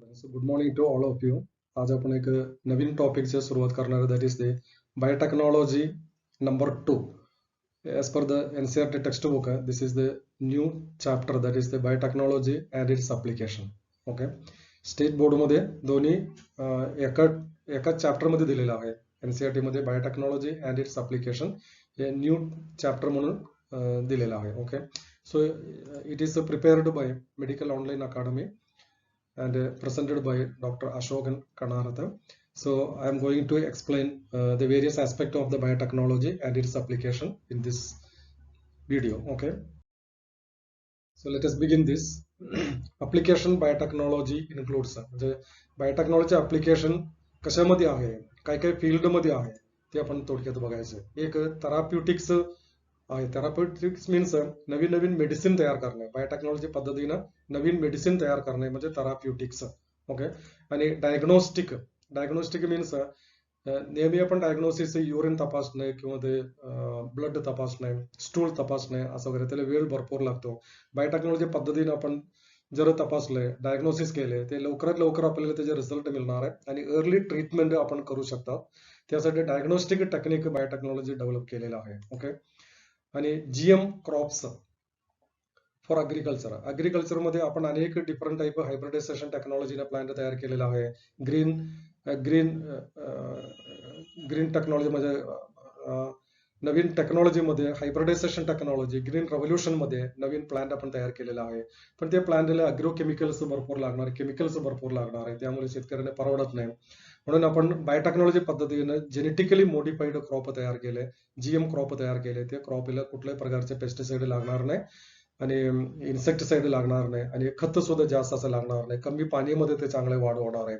Students, good morning to all of you. आज आपण एक नवीन टॉपिकची सुरुवात करणार, that is the biotechnology number 2. As per the NCERT textbook, this is the new chapter, that is the biotechnology and its application. Okay, state board मध्ये दोन्ही एकाच चॅप्टर मध्ये दिलेलं आहे. NCERT मध्ये बायोटेक्नॉलॉजी अँड इट्स ऍप्लिकेशन हे new chapter म्हणून दिलेलं आहे. Okay, so it is prepared by medical online academy and presented by Dr. Ashokan Kanaratha. So I am going to explain the various aspects of the biotechnology and its application in this video. Okay, so let us begin this. Application biotechnology includes, म्हणजे biotechnology application कशामध्ये आहे, काय काय field मध्ये आहे ते आपण थोडक्यात बघायचं. एक थेराप्युटिक्स आहे. थेराप्युटिक्स मीन्स नवीन नवीन मेडिसिन तयार करणे, बायोटेक्नॉलॉजी पद्धतीनं नवीन मेडिसिन तयार करणे म्हणजे थेराप्युटिक्स. ओके, आणि डायग्नोस्टिक मीन्स नेहमी आपण डायग्नोसिस युरिन तपासणे किंवा ते ब्लड तपासणे, स्टूल तपासणे असं वगैरे, त्याला वेळ भरपूर लागतो. बायोटेक्नॉलॉजी पद्धतीनं आपण जर तपासले, डायग्नोसिस केले, ते लवकरात लवकर आपल्याला त्याचे रिझल्ट मिळणार आहे आणि अर्ली ट्रीटमेंट आपण करू शकतो. त्यासाठी डायग्नोस्टिक टेक्निक बायोटेक्नॉलॉजी डेव्हलप केलेला आहे. ओके, आणि GM क्रॉप्स फॉर अग्रिकल्चर मध्ये आपण अनेक डिफरंट टाईप हायब्रिडायझेशन टेक्नॉलॉजीने प्लांट तयार केलेला आहे. ग्रीन टेक्नॉलॉजी म्हणजे नवीन टेक्नॉलॉजी मध्ये हायब्रिडायझेशन टेक्नॉलॉजी, ग्रीन रेव्होल्युशन मध्ये नवीन प्लांट आपण तयार केलेला आहे. पण ते प्लांटला अग्रो केमिकल्स भरपूर लागणार, केमिकल्स भरपूर लागणार आहे, त्यामुळे शेतकऱ्यांना परवडत नाही. म्हणून आपण बायोटेक्नॉलॉजी पद्धतीने जेनेटिकली मॉडिफाईड क्रॉप तयार केले, GM क्रॉप तयार केले. ते क्रॉपला कुठल्याही प्रकारचे पेस्टिसाइड लागणार नाही आणि इन्सेक्टिसाइड लागणार नाही आणि खत सुद्धा जास्त असं लागणार नाही. कमी पाणीमध्ये ते चांगले वाढ होणार आहे.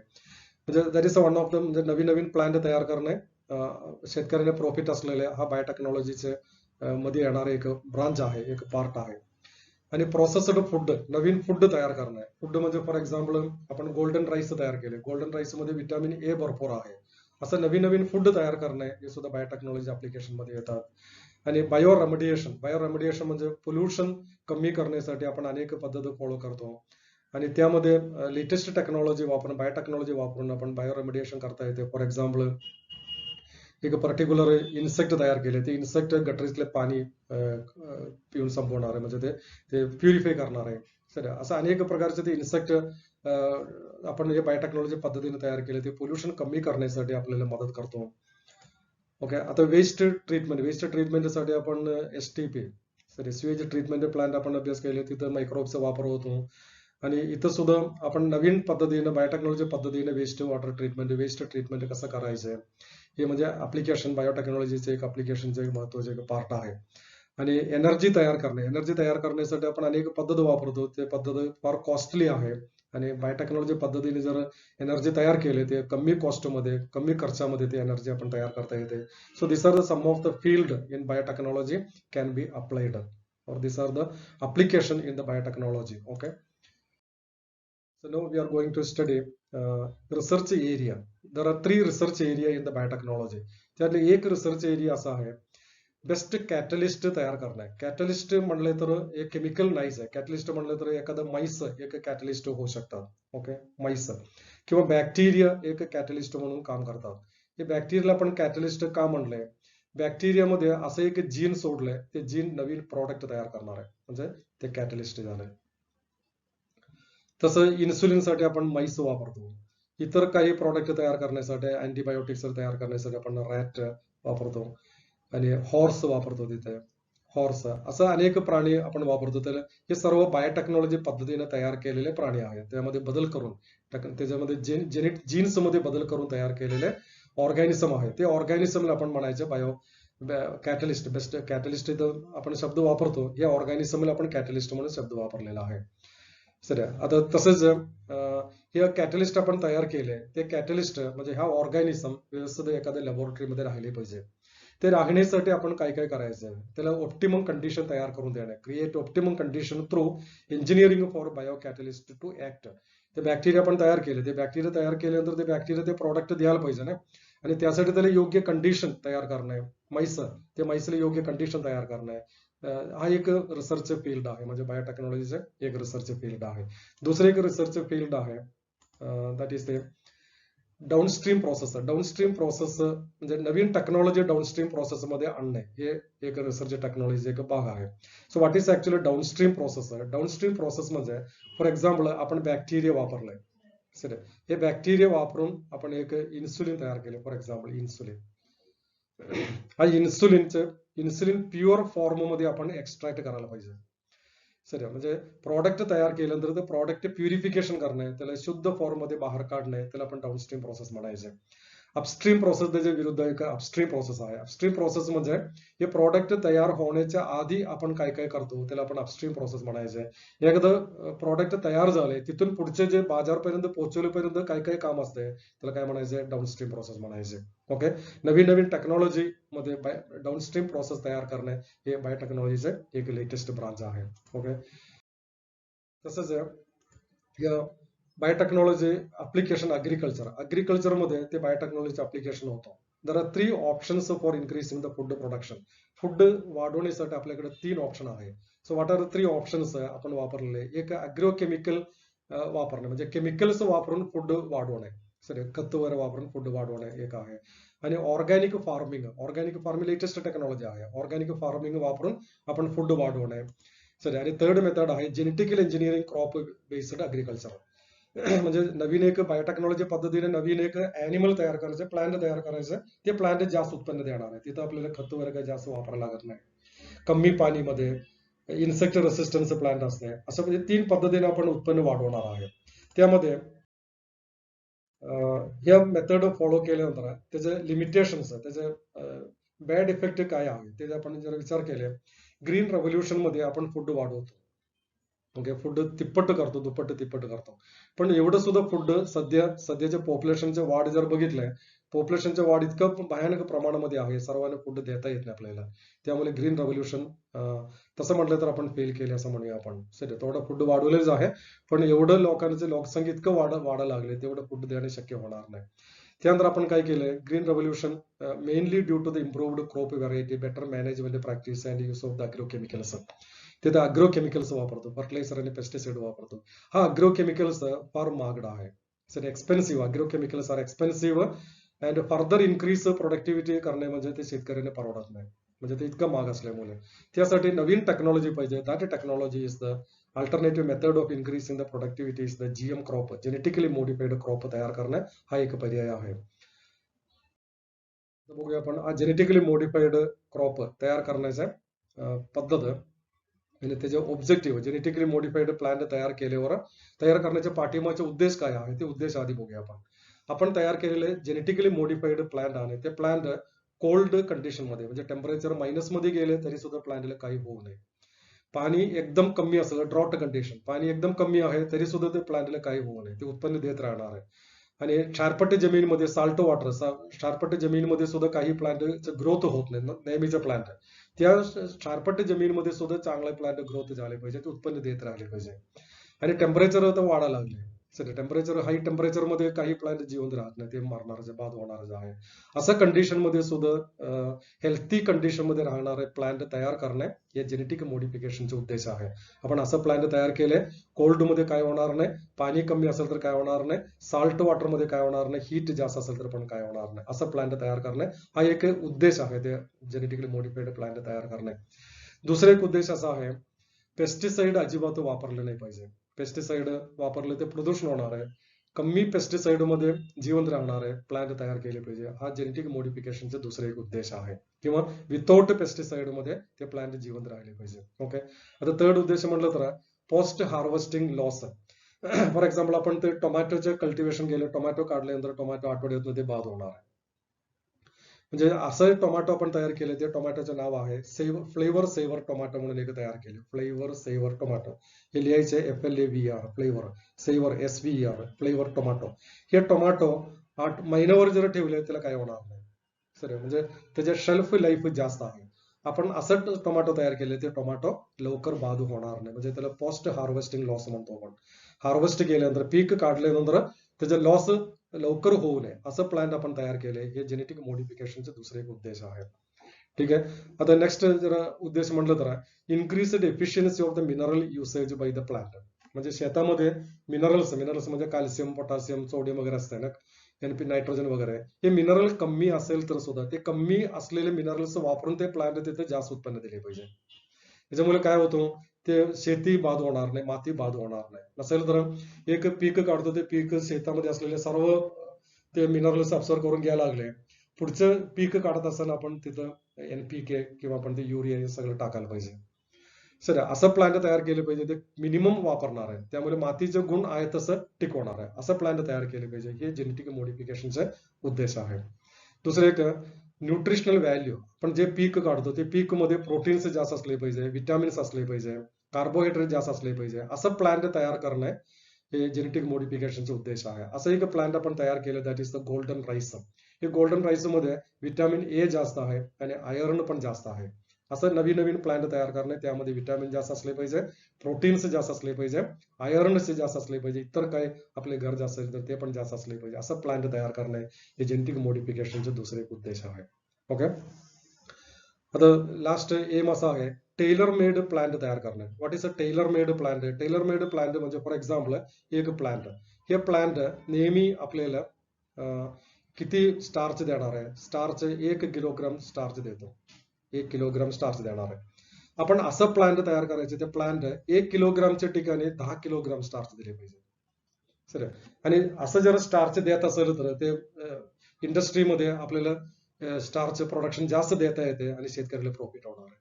म्हणजे that is one of the, म्हणजे नवीन नवीन प्लांट तयार करणे शेतकऱ्यांना प्रॉफिट असलेले हा बायोटेक्नॉलॉजीचे मध्ये येणारे एक ब्रांच आहे, एक पार्ट आहे. आणि प्रोसेस्ड फूड, नवीन फूड तयार करणे. फूड म्हणजे फॉर एक्झाम्पल आपण गोल्डन राईस तयार केले, गोल्डन राईस मध्ये व्हिटॅमिन A भरपूर आहे. असं नवीन नवीन फूड तयार करणे हे सुद्धा बायोटेक्नॉलॉजी ऍप्लिकेशन मध्ये येतात. आणि बायो रेमेडिएशन म्हणजे पोल्युशन कमी करण्यासाठी आपण अनेक पद्धती फॉलो करतो आणि त्यामध्ये लेटेस्ट टेक्नॉलॉजी वापरून, बायोटेक्नॉलॉजी वापरून आपण बायो रेमेडिएशन करता येते. फॉर एक्झाम्पल एक पर्टिक्युलर इन्सेक्ट तयार केले, ते इन्सेक्ट गटरीतले पाणी पिऊन संपवणार आहे, म्हणजे ते प्युरिफाय करणार आहे. सर, असं अनेक प्रकारचे ते इन्सेक्ट आपण हे बायोटेक्नॉलॉजी पद्धतीने तयार केले, ते पोल्युशन कमी करण्यासाठी आपल्याला मदत करतो. ओके, आता वेस्ट ट्रीटमेंटसाठी आपण STP, स्वेज ट्रीटमेंट प्लांट आपण अभ्यास केले, तिथं मायक्रोब्सचा वापर होतो. आणि इथं सुद्धा आपण नवीन पद्धतीने बायोटेक्नॉलॉजी पद्धतीने वेस्ट ट्रीटमेंट कसं करायचं हे म्हणजे ऍप्लिकेशन, बायोटेक्नॉलॉजीचे एक ऍप्लिकेशनचे एक महत्वाचे एक पार्ट आहे. आणि एनर्जी तयार करण्यासाठी आपण अनेक पद्धत वापरतो. ते पद्धत फार कॉस्टली आहे आणि बायोटेक्नॉलॉजी पद्धतीने जर एनर्जी तयार केले, ते कमी कॉस्टमध्ये, कमी खर्चामध्ये ते एनर्जी आपण तयार करता येते. So this are the some of the field in biotechnology can be applied, or these are the application in the biotechnology. Okay, so now we are going to study research area. There are 3 research area in the biotechnology. त्यातले एक research area असा आहे best catalyst तयार करणे. Catalyst म्हणले तर एक chemical नाहीच आहे. कॅटलिस्ट म्हणले तर एखादं माईस एक कॅटलिस्ट होऊ शकतात. ओके, माईस किंवा बॅक्टेरिया एक कॅटलिस्ट म्हणून काम करतात. हे बॅक्टेरियाला आपण कॅटलिस्ट का म्हणलंय, बॅक्टेरियामध्ये असं एक जीन सोडलंय, ते जीन नवीन प्रॉडक्ट तयार करणार आहे, म्हणजे ते कॅटलिस्ट झालंय. तसं इन्सुलिनसाठी आपण माईस वापरतो. इतर काही प्रॉडक्ट तयार करण्यासाठी, अँटीबायोटिक्स तयार करण्यासाठी आपण रॅट वापरतो आणि हॉर्स वापरतो. तिथे हॉर्स असं अनेक प्राणी आपण वापरतो. त्याला हे सर्व बायोटेक्नॉलॉजी पद्धतीने तयार केलेले प्राणी आहेत. त्यामध्ये बदल करून, त्याच्यामध्ये जीन्स मध्ये बदल करून तयार केलेले ऑर्गॅनिझम आहे. ते ऑर्गॅनिझमला आपण म्हणायचं बायो कॅटलिस्ट. बेस्ट कॅटलिस्ट आपण शब्द वापरतो, हे ऑर्गॅनिझमला आपण कॅटलिस्ट म्हणून शब्द वापरलेला आहे. सर, आता तसंच हे कॅटलिस्ट आपण तयार केले, ते कॅटलिस्ट म्हणजे हा ऑर्गॅनिझम व्यवस्थित एखाद्या लॅबोरेटरीमध्ये राहिले पाहिजे. ते राहण्यासाठी आपण काय काय करायचं, त्याला ऑप्टिमम कंडिशन तयार करून देणे, create optimum condition through engineering for biocatalyst to act. ते बॅक्टेरिया आपण तयार केले, ते बॅक्टेरिया तयार केल्यानंतर ते बॅक्टेरिया ते प्रॉडक्ट द्यायला पाहिजे ना, आणि त्यासाठी त्याला योग्य कंडिशन तयार करणे, माईसला योग्य कंडिशन तयार करणे, हा एक रिसर्च फील्ड आहे. म्हणजे बायोटेक्नॉलॉजीचं एक रिसर्च फील्ड आहे. दुसरं एक रिसर्च फील्ड आहे that is the downstream process. Downstream process म्हणजे नवीन टेक्नॉलॉजी डाउनस्ट्रीम प्रोसेस मध्ये आणणे हे एक रिसर्च टेक्नॉलॉजी एक भाग आहे. So what is actually downstream process? Downstream process म्हणजे फॉर एक्झाम्पल आपण बॅक्टेरिया वापरलाय, सर हे बॅक्टेरिया वापरून आपण एक इन्सुलिन तयार केले. फॉर एक्झाम्पल इन्सुलिन, हा इन्सुलिन प्युअर फॉर्म मध्ये आपण एक्स्ट्रॅक्ट करायला पाहिजे. सर म्हणजे प्रॉडक्ट तयार केल्यानंतर ते प्रॉडक्ट प्युरिफिकेशन करणे, त्याला शुद्ध फॉर्म मध्ये बाहेर काढणे, त्याला आपण डाउनस्ट्रीम प्रोसेस म्हणायचे. अपस्ट्रीम प्रोसेस त्याच्या विरुद्ध एक अपस्ट्रीम प्रोसेस आहे. अपस्ट्रीम प्रोसेस म्हणजे हे प्रॉडक्ट तयार होण्याच्या आधी आपण काय काय करतो त्याला आपण अपस्ट्रीम प्रोसेस म्हणायचे. एकदा प्रॉडक्ट तयार झाले तिथून पुढचे जे बाजारपर्यंत पोहोचवल्यापर्यंत काय काय काम असते त्याला काय म्हणायचे? डाउनस्ट्रीम प्रोसेस म्हणायचे. ओके, नवीन नवीन टेक्नॉलॉजी मध्ये डाउनस्ट्रीम प्रोसेस तयार करणे हे बायोटेक्नॉलॉजीचे एक लेटेस्ट ब्रांच आहे. ओके, तसंच बायोटेक्नॉलॉजी ऍप्लिकेशन अग्रिकल्चर मध्ये ते बायोटेक्नॉलॉजी ऍप्लिकेशन होतं. There are 3 options for increasing the food production. Food वाढवण्यासाठी आपल्याकडे 3 ऑप्शन आहे. So what are the 3 options आपण वापरले? एक अॅग्रोकेमिकल वापरणे, म्हणजे केमिकल्स वापरून फूड वाढवणे, सर खत वगैरे वापरून फूड वाढवणे एक आहे. आणि ऑर्गॅनिक फार्मिंग लेटेस्ट टेक्नॉलॉजी आहे. ऑर्गॅनिक फार्मिंग वापरून आपण फूड वाढवणे, सर. आणि थर्ड मेथड आहे genetical engineering crop based agriculture. म्हणजे नवीन एक बायोटेक्नॉलॉजी पद्धतीने नवीन एक ऍनिमल तयार करायचं, प्लांट तयार करायचं, ते प्लांट जास्त उत्पन्न देणार आहे. तिथं आपल्याला खत वगैरे काही जास्त वापरायला लागत नाही, कमी पाणीमध्ये इन्सेक्ट रेसिस्टन्स प्लांट असणे, असं म्हणजे 3 पद्धतीने आपण उत्पन्न वाढवणार आहे. त्यामध्ये या मेथड फॉलो केल्यानंतर त्याचे लिमिटेशन्स, त्याचे बॅड इफेक्ट काय आहे ते आपण जर विचार केले. ग्रीन रेव्होल्युशन मध्ये आपण फूड वाढवतो, ओके, फूड तिप्पट करतो, दुप्पट तिप्पट करतो. पण एवढं सुद्धा फूड सध्याच्या पॉप्युलेशनच्या वाढ जर बघितलंय, पॉप्युलेशनच्या वाढ इतकं भयानक प्रमाणामध्ये आहे, सर्वांना फूड देता येत नाही आपल्याला. त्यामुळे ग्रीन रेव्होल्युशन तसं म्हटलं तर आपण फेल केले असं म्हणूया आपण. सर तेवढं फूड वाढवलेच आहे, पण एवढं लोकांचे लोकसंख्या इतकं वाढायला लागले तेवढं फूड देणे शक्य होणार नाही. त्यानंतर आपण काय केलंय? Green revolution mainly due to the improved crop variety, better management practice and use of the agrochemicals. तिथे अॅग्रोकेमिकल्स वापरतो, फर्टिलायझर आणि पेस्टिसाइड वापरतो. हा अॅग्रोकेमिकल्स फार महागडा आहे, sir expensive. Agrochemicals are expensive and further increase productivity करणे म्हणजे ते शेतकऱ्यांना परवडत नाही, म्हणजे ते इतकं महाग असल्यामुळे. त्यासाठी नवीन टेक्नॉलॉजी पाहिजे. That technology is the alternative method of increasing the productivity is the GM crop, genetically modified crop तयार करणे हा एक पर्याय आहे. बघूया आपण जेनेटिकली मॉडिफाईड क्रॉप तयार करण्याचा पद्धत आणि त्याचे ऑब्जेक्टिव्ह. जेनेटिकली मॉडिफाईड प्लांट तयार करण्याच्या पाठिंबाचे उद्देश काय आहे ते उद्देश आधी बघूया आपण. आपण तयार केलेले जेनेटिकली मॉडिफाईड प्लांट आहे ते प्लांट कोल्ड कंडिशन मध्ये, म्हणजे टेम्परेचर मायनस मध्ये गेले तरी सुद्धा प्लांटला काही होऊ नये. पाणी एकदम कमी असलं, ड्रॉट कंडिशन, पाणी एकदम कमी आहे तरी सुद्धा ते प्लांटला काही होऊ नये, ते उत्पन्न देत राहणार आहे. आणि क्षारपट्ट जमीनमध्ये साल्ट वॉटर, क्षारपट्ट जमीनमध्ये सुद्धा काही प्लांट ग्रोथ होत नाही, नेहमीचे प्लांट त्या क्षारपट्ट जमीनमध्ये सुद्धा चांगले प्लांट ग्रोथ झाले पाहिजे, ते उत्पन्न देत राहिले पाहिजे. आणि टेम्परेचर तर वाढायला लागले, सर टेम्परेचर हाय टेम्परेचर मध्ये काही प्लांट जिवंत राहत नाही, ते मरणारच, बाद होणारच आहे. असं कंडिशन मध्ये सुद्धा हेल्थी कंडिशन मध्ये राहणारे प्लांट तयार करणे हे जेनेटिक मॉडिफिकेशनचे उद्देश आहे. आपण असं प्लांट तयार केले, कोल्ड मध्ये काय होणार नाही, पाणी कमी असेल तर काय होणार नाही, साल्ट वॉटर मध्ये काय होणार नाही, हीट जास्त असेल तर पण काय होणार नाही, असं प्लांट तयार करणे हा एक उद्देश आहे ते जेनेटिकली मॉडिफाईड प्लांट तयार करणे. दुसरा एक उद्देश असा आहे, पेस्टिसाइड अजिबात वापरले नाही पाहिजे. पेस्टिसाइड वापरले ते प्रदूषण होणार आहे. कमी पेस्टिसाइड मध्ये जिवंत राहणारे प्लांट तयार केले पाहिजे, हा जेनेटिक मॉडिफिकेशनचा दुसरा एक उद्देश आहे. किंवा विथआउट पेस्टिसाइड मध्ये ते प्लांट जिवंत राहिले पाहिजे. ओके, आता थर्ड उद्देश म्हटलं तर post harvesting loss. For example आपण ते टोमॅटोचे कल्टिवेशन केले, टोमॅटो काढल्यानंतर टोमॅटो आठवड्यातून ते बाद होणार आहे. म्हणजे असं टोमॅटो आपण तयार केले, ते टोमॅटोचं नाव आहे फ्लेवर सेवर टोमॅटो म्हणून एक तयार केले, फ्लेवर सेवर टोमॅटो. हे लिहायचे FLAVR, flavour saver SVER, flavour tomato. हे टोमॅटो 8 महिन्यावर जर ठेवले त्याला काय होणार नाही, सर म्हणजे त्याचे शेल्फ लाईफ जास्त आहे. आपण असं टोमॅटो तयार केले, ते टोमॅटो लवकर बाद होणार नाही, म्हणजे त्याला पोस्ट हार्वेस्टिंग लॉस म्हणतो आपण. हार्वेस्ट केल्यानंतर, पीक काढल्यानंतर त्याचे लॉस लवकर होऊ नये असं प्लांट आपण तयार केले, हे जेनेटिक मॉडिफिकेशनचे दुसरे एक उद्देश आहे. ठीक आहे, आता नेक्स्ट जर उद्देश म्हटलं तर increase the efficiency of the mineral usage by the plant. म्हणजे शेतामध्ये मिनरल्स म्हणजे कॅल्शियम, पोटॅशियम, सोडियम वगैरे असते ना, एनपी, नायट्रोजन वगैरे, हे मिनरल कमी असेल तर सुद्धा ते कमी असलेले मिनरल्स वापरून ते प्लांट तिथे जास्त उत्पन्न दिले पाहिजे. त्याच्यामुळे काय होतं, ते शेती बाद होणार नाही, माती बाद होणार नाही. नसेल तर एक पीक काढतो, ते पीक शेतामध्ये असलेले सर्व ते मिनरल्स अब्सॉर्ब करून घ्यायला लागले, पुढचं पीक काढत असताना आपण तिथं NPK किंवा आपण ते युरिया हे सगळं टाकायला पाहिजे. सर असं प्लांट तयार केले पाहिजे, ते मिनिमम वापरणार आहे, त्यामुळे मातीचे गुण आहे तसं टिकवणार आहे, असं प्लांट तयार केले पाहिजे. हे जेनेटिक मॉडिफिकेशनचा उद्देश आहे. दुसरं एक न्यूट्रिशनल व्हॅल्यू, आपण जे पीक काढतो ते पीक मध्ये प्रोटीन्स जास्त असले पाहिजे, विटॅमिन्स असले पाहिजे, कार्बोहायड्रेट जास्त असले पाहिजे, असं प्लांट तयार करणे हे जेनेटिक मॉडिफिकेशनचा उद्देश आहे. असं एक प्लांट आपण तयार केलं, that is the golden rice. हे गोल्डन राईस मध्ये विटॅमिन ए जास्त आहे आणि आयर्न पण जास्त आहे. असं नवीन नवीन प्लांट तयार करणे, त्यामध्ये विटॅमिन जास्त असले पाहिजे, प्रोटीन्स जास्त असले पाहिजे, आयर्नचे जास्त असले पाहिजे, इतर काय आपले गरज असेल तर ते पण जास्त असले पाहिजे, असं प्लांट तयार करणे हे जेनेटिक मॉडिफिकेशनचे दुसरे एक उद्देश आहे. ओके, आता लास्ट एम असा आहे टेलर मेड प्लांट तयार करणे. What is a tailor made plant? Tailor made plant म्हणजे फॉर एक्झाम्पल एक प्लांट, हे प्लांट नेहमी आपल्याला किती स्टार्च देणार आहे? स्टार्च 1 किलोग्राम स्टार्च देतो, 1 किलोग्राम स्टार्च देणार आहे. आपण असं प्लांट तयार करायचे, ते प्लांट 1 किलोग्रामच्या ठिकाणी 10 किलोग्राम स्टार्च दिले पाहिजे. सर आणि असं जर स्टार्च देत असेल तर ते इंडस्ट्रीमध्ये आपल्याला स्टार्च प्रोडक्शन जास्त देता येते आणि शेतकऱ्याला प्रॉफिट होणार आहे.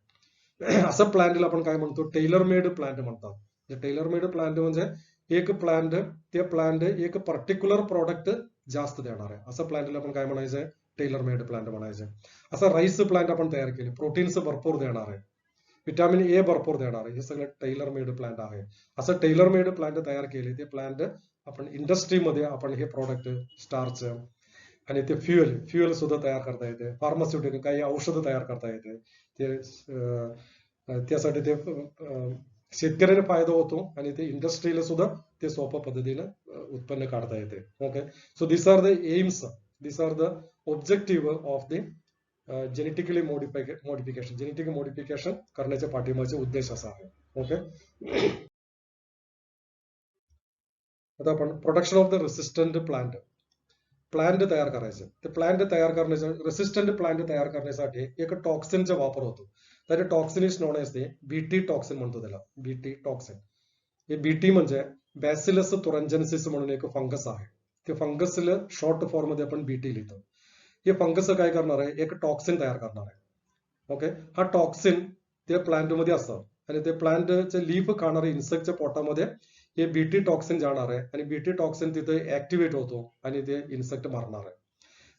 असं प्लांटला आपण काय म्हणतो? टेलर मेड प्लांट म्हणतात. टेलर मेड प्लांट म्हणजे एक प्लांट, ते प्लांट एक पर्टिक्युलर प्रोडक्ट जास्त देणार आहे, असं प्लांटला आपण काय म्हणायचंय? टेलर मेड प्लांट म्हणायचं. असं राईस प्लांट आपण तयार केले, प्रोटीन्स भरपूर देणार आहे, विटॅमिन ए भरपूर देणार आहे, हे सगळं टेलर मेड प्लांट आहे. असं टेलर मेड प्लांट तयार केले, ते प्लांट आपण इंडस्ट्रीमध्ये आपण हे प्रोडक्ट स्टार्च आणि ते फ्युएल सुद्धा तयार करता येते, फार्मास्युटिकल काही औषधं तयार करता येते, ते त्यासाठी ते शेतकऱ्याला फायदा होतो आणि ते इंडस्ट्रीला सुद्धा ते सोप्या पद्धतीने उत्पन्न काढता येते. Okay, so this are the aims, this are the objective of the genetically modification. Genetic modification करण्याच्या पाठीमागचा उद्देश असा आहे. ओके, आता आपण production of the resistant plant तयार करायचे. ते प्लांट तयार करण्याचं, रेसिस्टंट प्लांट तयार करण्यासाठी एक टॉक्सिनचा वापर होतो. तर toxin is known as BT toxin म्हणतो त्याला, बीटी टॉक्सिन. हे बीटी म्हणजे बॅसिलस तुरंजनसिस म्हणून एक फंगस आहे. ते फंगसला शॉर्ट फॉर्म मध्ये आपण बीटी लिहितो. हे फंगस काय करणार आहे? एक टॉक्सिन तयार करणार आहे. ओके, हा टॉक्सिन ते प्लांट मध्ये असतं आणि ते प्लांटचे लीफ खाणारे इन्सेक्टच्या पोटामध्ये हे बीटी टॉक्सिन जाणार आहे आणि बीटी टॉक्सिन तिथे ऍक्टिव्हेट होतो आणि ते इन्सेक्ट मारणार आहे.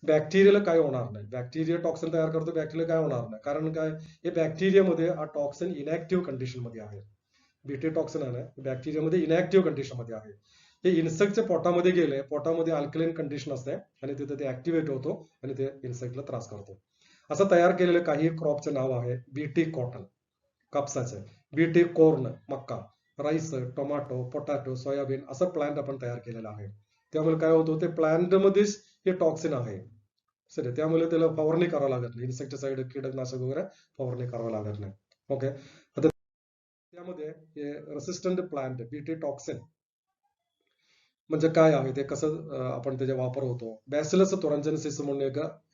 बॅक्टेरियाला काय होणार नाही, बॅक्टेरिया टॉक्सिन तयार करतो, बॅक्टेरिया काय होणार नाही, कारण काय, हे बॅक्टेरियामध्ये हा टॉक्सिन इनॅक्टिव्ह कंडिशन मध्ये आहे. बीटी टॉक्सिन आहे ना, बॅक्टेरियामध्ये इनॅक्टिव्ह कंडिशन मध्ये आहे. हे इन्सेक्टच्या पोटामध्ये गेले, पोटामध्ये अल्कलाइन कंडिशन असते आणि तिथे ते ऍक्टिव्हेट होतो आणि ते इन्सेक्टला त्रास करतो. असं तयार केलेलं काही क्रॉपचं नाव आहे बीटी कॉटन कापसाचं, बीटी कॉर्न मक्का, राईस, टोमॅटो, पोटॅटो, सोयाबीन, असं प्लांट आपण तयार केलेलं आहे. त्यामुळे काय होतं, ते प्लांट मध्येच हे टॉक्सिन आहे. सर त्यामुळे त्याला फवारणी करावं लागत नाही, इन्सेक्टिसाइड, कीटकनाशक वगैरे फवारणी करावं लागत नाही. ओके, आता त्यामध्ये हे रेसिस्टंट प्लांट बीटी टॉक्सिन म्हणजे काय आहे, ते कसं आपण त्याचा वापर होतो. बॅसिलस तुरंजनसिस म्हणून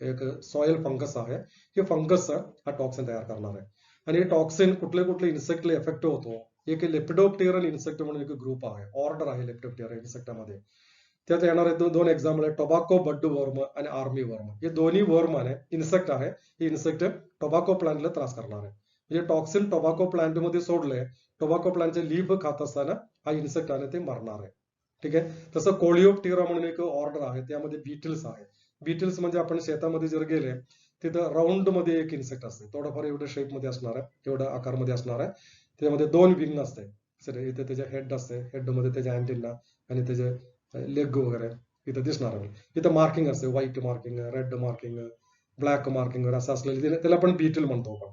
एक सॉइल फंगस आहे. हे फंगस हा टॉक्सिन तयार करणार आहे आणि हे टॉक्सिन कुठले कुठले इन्सेक्टला इफेक्ट होतो. एक लेपिडोप्टेरल इन्सेक्ट म्हणून एक ग्रुप आहे, ऑर्डर आहे लेपिडोप्टेरल इन्सेक्टामध्ये. त्यात येणारे दोन एक्झाम्पल आहे, टोबॅको बड वर्म आणि आर्मी वर्म. हे दोन्ही वर्म आहे, इन्सेक्ट आहे. हे इन्सेक्ट टोबॅको प्लांटला त्रास करणार आहे. म्हणजे टॉक्सिन टोबॅको प्लांट मध्ये सोडलंय, टोबॅको प्लांटचे लीफ खात असताना हा इन्सेक्ट आहे ते मरणार आहे. ठीक आहे, तसं कोलिओप्टेरा म्हणून एक ऑर्डर आहे, त्यामध्ये बीटल्स आहे. बीटल्स म्हणजे आपण शेतामध्ये जर गेले तिथं राऊंड मध्ये एक इन्सेक्ट असते, थोडंफार एवढं शेप मध्ये असणार आहे, एवढं आकारमध्ये असणार आहे. त्यामध्ये 2 विंग असते. सर इथे त्याचे हेड असते, हेड मध्ये त्याच्या अँटेना आणि त्याचे लेग वगैरे इथं दिसणार आहे. इथं मार्किंग असते, white marking, red marking, black marking असं असलेलं त्याला आपण बीटल म्हणतो आपण.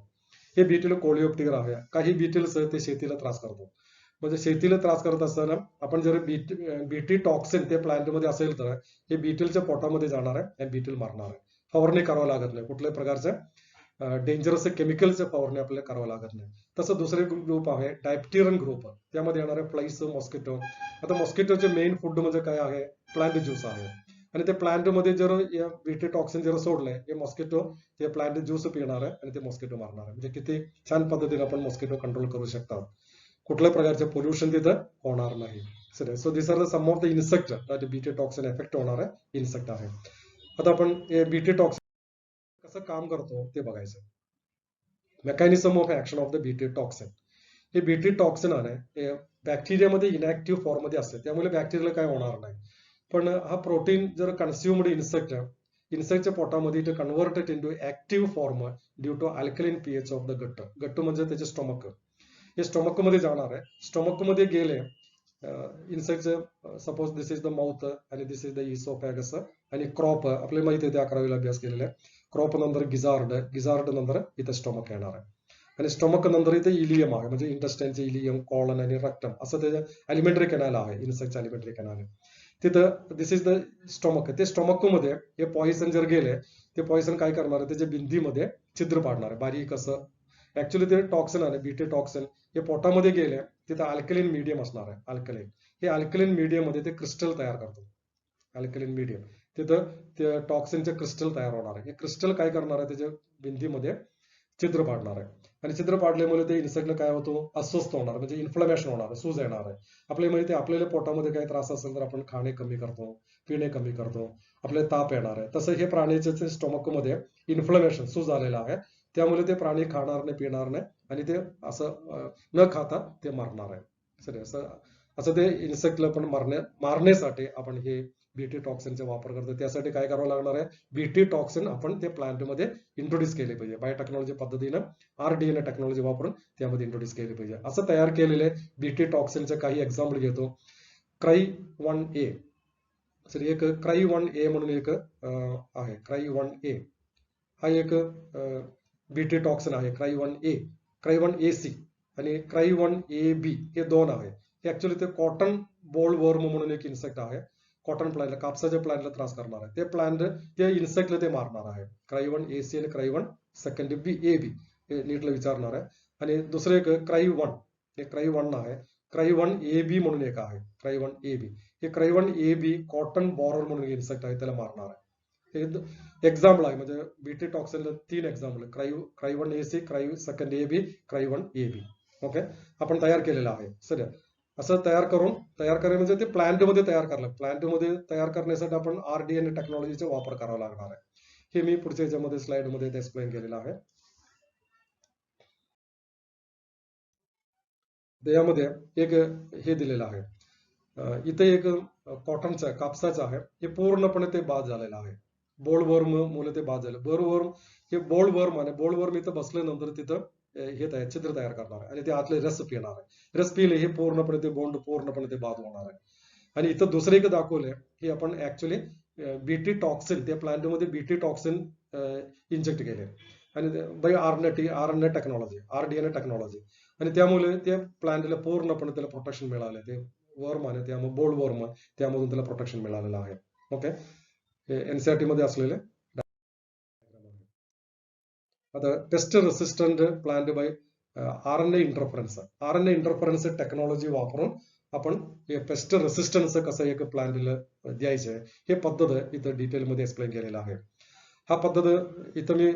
हे बीटल कोलिओप्टेरा आहे. काही बीटल्स ते शेतीला त्रास करतो. म्हणजे शेतीला त्रास करत असताना आपण जर बीटी टॉक्सिन ते प्लांट मध्ये असेल तर हे बीटलच्या पोटामध्ये जाणार आहे आणि बीटल मारणार आहे. फवारणी करावं लागत नाही, कुठल्याही प्रकारच्या डेंजरस केमिकलच्या फवारणी आपल्याला करावं लागत नाही. तसं दुसरे ग्रुप आहे डायप्टेरियन ग्रुप, त्यामध्ये येणारे फ्लाईस, मॉस्किटो. आता मॉस्किटोचे मेन फूड म्हणजे काय आहे, प्लांट ज्यूस आहे. आणि ते प्लांट मध्ये जर बीटी टॉक्सिन जर सोडलंय, हे मॉस्किटो ते प्लांट ज्यूस पिणार आहे आणि ते मॉस्किटो मारणार आहे. म्हणजे किती छान पद्धतीने आपण मॉस्किटो कंट्रोल करू शकतात. कुठल्याही प्रकारचे पोल्युशन तिथं होणार नाही. So this are the some of the insect that BT toxin effect होणारे इन्सेक्ट आहे. आता आपण बीटी टॉक्सिन कसं काम करतो ते बघायचं. Mechanism of action of the BT toxin. हे बीटी टॉक्सिन आहे बॅक्टेरियामध्ये इनॅक्टिव्ह फॉर्म मध्ये असते, त्यामुळे बॅक्टेरियाला काय होणार नाही. पण हा प्रोटीन जर कन्झ्युम्ड इन्सेक्टच्या पोटामध्ये it converted into active form due to alkaline pH of the gut. Gut म्हणजे त्याचे स्टोमक. हे स्टोमक मध्ये जाणार आहे. स्टोमक मध्ये गेले इन्सेक्टचं, suppose this is the mouth आणि दिस इज द इसोफॅगस आणि क्रॉप. आपल्याला माहिती आहे, ते 11वीला अभ्यास केलेला आहे. क्रॉप नंतर गिझार्ड नंतर इथं स्टोमक येणार आहे. आणि स्टोमक नंतर इथे इलियम आहे, म्हणजे इंटेस्टाईनचे इलियम, कॉलन आणि रक्तम असं त्याच्या अलिमेंटरी कॅनल आहे, इन्सेक्टचे अलिमेंटरी कॅनल. तिथं दिस इज द स्टोमक. ते स्टोमक मध्ये हे पॉइझन जर गेले, ते पॉइझन काय करणार आहे, त्याच्या बिंदीमध्ये छिद्र पाडणार आहे बारीक असं. ऍक्च्युली ते टॉक्सिन आहे बीटी टॉक्सिन, हे पोटामध्ये गेले तिथं अल्कलिन मीडियम असणार आहे. अल्कलिन, हे अल्कलिन मीडियम मध्ये ते क्रिस्टल तयार करतो. अल्कलिन मीडियम तिथं ते टॉक्सिनचे क्रिस्टल तयार होणार आहे. हे क्रिस्टल काय करणार आहे, त्याच्या बिंदीमध्ये छिद्र पाडणार आहे. आणि छिद्र पाडल्यामुळे ते इन्सेक्टला काय होतो, अस्वस्थ होणार, म्हणजे इन्फ्लमेशन होणार, सूज येणार आहे. आपल्याला माहिती आहे, आपल्याला पोटामध्ये काही त्रास असेल तर आपण खाणे कमी करतो, पिणे कमी करतो, आपल्याला ताप येणार आहे. तसं हे प्राण्याच्या स्टोमक मध्ये इन्फ्लमेशन, सूज आलेला आहे, त्यामुळे ते प्राणी खाणार नाही, पिणार नाही आणि ते असं न खाता ते मरणार आहे. सर असं ते इन्सेक्टला पण मारण्यासाठी आपण हे बीटी टॉक्सिनचा वापर करतो. त्यासाठी काय करावं लागणार आहे, बीटी टॉक्सिन आपण ते प्लांटमध्ये इंट्रोड्यूस केले पाहिजे. बायोटेक्नॉलॉजी पद्धतीनं RDNA टेक्नॉलॉजी वापरून त्यामध्ये इंट्रोड्यूस केले पाहिजे. असं तयार केलेले बीटी टॉक्सिनचे काही एक्झाम्पल घेतो. Cry1A. सर एक Cry1A म्हणून एक आहे. Cry1A हा एक बीटी टॉक्सिन आहे. Cry1A, Cry1AC आणि Cry1AB हे दोन आहे. हे ऍक्च्युली ते कॉटन बोल वर्म म्हणून एक इन्सेक्ट आहे. कॉटन प्लांटला, कापसाच्या प्लांटला त्रास करणार आहे. ते प्लांट ते इन्सेक्टला ते मारणार आहे. Cry1AC आणि Cry1AB हे नीटला विचारणार आहे. आणि दुसरे एक Cry1, हे Cry1 आहे. Cry1AB म्हणून एक आहे. Cry1AB, हे Cry1AB कॉटन बॉरर म्हणून इन्सेक्ट आहे, त्याला मारणार आहे. हे एक्झाम्पल आहे, म्हणजे BT टॉक्सिनला 3 example, Cry1AC, Cry2AB, Cry1AB. Okay, आपण तयार केलेलं आहे. सर असं तयार करायला म्हणजे ते प्लांट मध्ये तयार करलं. प्लांट मध्ये तयार करण्यासाठी आपण RDNA टेक्नॉलॉजीचा वापर करावा लागणार आहे. हे मी पुढच्या याच्यामध्ये स्लाइड मध्ये एक्सप्लेन केलेलं आहे. यामध्ये एक हे दिलेलं आहे, इथे एक कॉटनचा, कापसाचा आहे, हे पूर्णपणे ते बाद झालेलं आहे. बोल्डवर्म मुळे ते बाद झालं. बोल्डवर्म, हे बोल्डवर्म आहे. बोल्डवर्म इथं बसल्यानंतर तिथं हे छिद्र तयार करणार आहे आणि ते आतले रस पिणार आहे. रस पिले हे पूर्णपणे ते बोंड पूर्णपणे ते बाद होणार आहे. आणि इथं दुसरं एक दाखवलंय की आपण ऍक्च्युली बीटी टॉक्सिन, त्या प्लांट मध्ये बीटी टॉक्सिन इंजेक्ट केले आणि by RNA technology, RDNA technology. आणि त्यामुळे त्या प्लांटला पूर्णपणे त्याला प्रोटेक्शन मिळालं. ते वर्म आहे, त्यामुळे बोल्ड वर्म, त्यामधून त्याला प्रोटेक्शन मिळालेलं आहे. ओके, हे NCERT मध्ये असलेले. आता paste resistant plant by RNA interference technology वापरून आपण हे पेस्ट रेसिस्टन्स कसं एक प्लांटला द्यायचं हे पद्धत इथं डिटेलमध्ये एक्सप्लेन केलेलं आहे. हा पद्धत इथं मी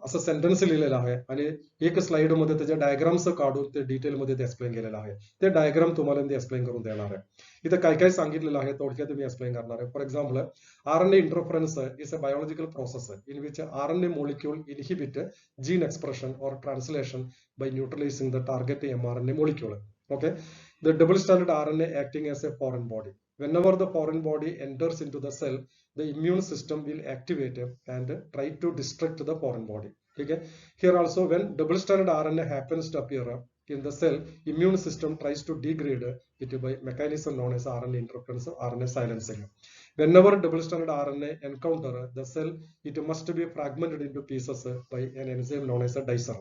असं सेंटेन्स लिहिलेला आहे आणि एक स्लाइड मध्ये त्याच्या डायग्राम्स काढून ते डिटेलमध्ये ते एक्सप्लेन केलेलं आहे. ते डायग्राम तुम्हाला ते एक्सप्लेन करून देणार आहे. इथं काय काय सांगितलेलं आहे थोडक्यात मी एक्सप्लेन करणार आहे. For example, RNA interference is a biological process in which RNA molecule inhibit gene expression or translation by neutralizing the target mRNA molecule. Okay, the double stranded RNA acting as a foreign body. Whenever the foreign body enters into the cell, the immune system will activate and try to destruct the foreign body. Okay, here also when double stranded RNA happens to appear in the cell, immune system tries to degrade it by mechanism known as RNA interference or RNA silencing. Whenever double stranded RNA encounter the cell, it must be fragmented into pieces by an enzyme known as a dicer.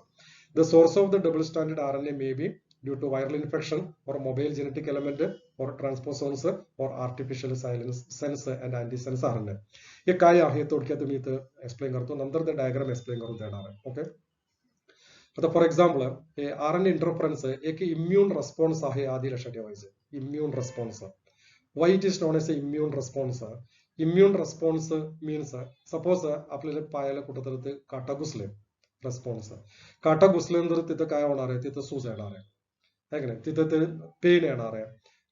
The source of the double stranded RNA may be due to viral infection or mobile genetic element or transposons or artificial sense and antisense RNA. हे काय आहे थोडक्यात मी इथं explain करतो, नंतर ते diagram explain करून देणार आहे. ओके, आता फॉर एक्झाम्पल हे RNA इंटरफरन्स एक इम्युन रिस्पॉन्स आहे आधी लक्षात ठेवायचं immune response why it is known as immune response immune response means suppose आपल्याला पायाला कुठंतरी ते काटा घुसले रिस्पॉन्स काटा घुसल्यानंतर तिथं काय होणार आहे तिथं सूज येणार आहे की नाही तिथं ते पेन येणार आहे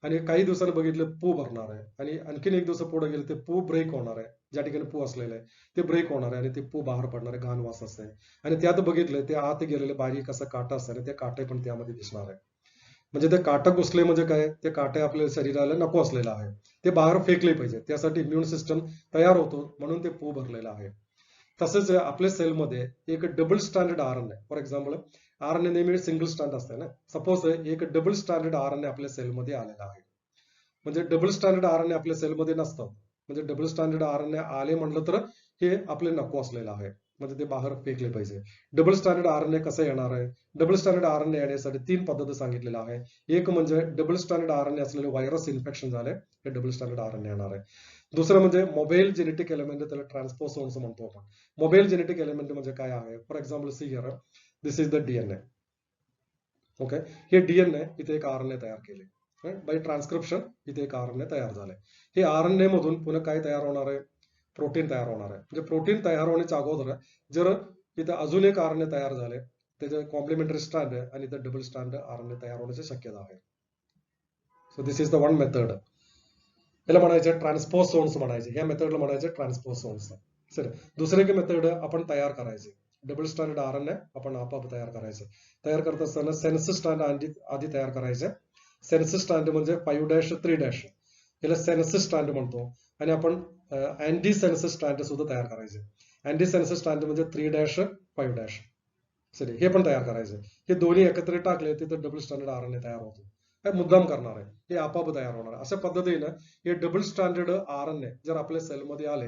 आणि काही दिवसांनी बघितलं पू भरणार आहे आणि आणखीन एक दिवस पुढे गेले ते पू ब्रेक होणार आहे ज्या ठिकाणी पू असलेलं आहे ते ब्रेक होणार आहे आणि ते पू बाहेर पडणार आहे घाण वास असते आणि त्यात बघितलं ते आत गेलेले बारीक असा काटा असतं आणि ते काटे पण त्यामध्ये दिसणार आहे म्हणजे ते काटा घुसले म्हणजे काय ते काटे आपल्या शरीराला नको असलेला आहे ते बाहेर फेकले पाहिजे त्यासाठी इम्युन सिस्टम तयार होतो म्हणून ते पू भरलेलं आहे तसेच आपल्या सेलमध्ये एक double standard RNA for example RNA नेहमी सिंगल स्टँड असते ना सपोज एक डबल स्टँडर्ड RNA आपल्या सेलमध्ये आलेला आहे म्हणजे डबल स्टँडर्ड RNA आपल्या सेलमध्ये नसतं म्हणजे डबल स्टँडर्ड RNA आले म्हटलं तर हे आपले नको असलेलं आहे म्हणजे ते बाहेर फेकले पाहिजे डबल स्टँडर्ड RNA कसं येणार आहे डबल स्टँडर्ड RNA येण्यासाठी 3 पद्धती सांगितलेल्या आहे एक म्हणजे डबल स्टँडर्ड RNA असलेले व्हायरस इन्फेक्शन झाले हे डबल स्टँडर्ड RNA येणार आहे दुसरं म्हणजे मोबाईल जेनेटिक एलिमेंट त्याला ट्रान्सपोसोन्स म्हणतो आपण मोबाईल जेनेटिक एलिमेंट म्हणजे काय आहे for example see here this is the DNA okay हे DNA इथे एक RNA तयार केले बाय ट्रान्सक्रिप्शन इथे एक RNA तयार झाले हे RNA मधून पुन्हा काय तयार होणार आहे प्रोटीन तयार होणार आहे म्हणजे प्रोटीन तयार होण्याच्या अगोदर जर इथं अजून एक RNA तयार झाले त्याचे कॉम्प्लिमेंटरी स्टँड आणि इथं डबल स्टँड RNA तयार होण्याची शक्यता आहे so this is the one method याला म्हणायचं ट्रान्सपोसोन्स म्हणायचे या मेथडला म्हणायचं ट्रान्सपोसोन्स सर दुसरे एक मेथड आपण तयार करायचे डबल स्टँडर्ड RNA आपण आपोआप तयार करायचं तयार करत असताना सेन्स स्टँड आधी तयार करायचे सेन्स स्टँड म्हणजे 5'3' याला सेन्स स्टँड म्हणतो आणि आपण अँटी सेन्स स्टँड सुद्धा तयार करायचे अँटी सेन्स स्टँड म्हणजे 3'5' सॉरी हे पण तयार करायचे हे दोन्ही एकत्र टाकले तिथं डबल स्टँडर्ड RNA तयार होतो हे मुद्दाम करणार आहे हे आपोआप तयार होणार आहे अशा पद्धतीनं हे डबल स्टँडर्ड RNA जर आपल्या सेलमध्ये आले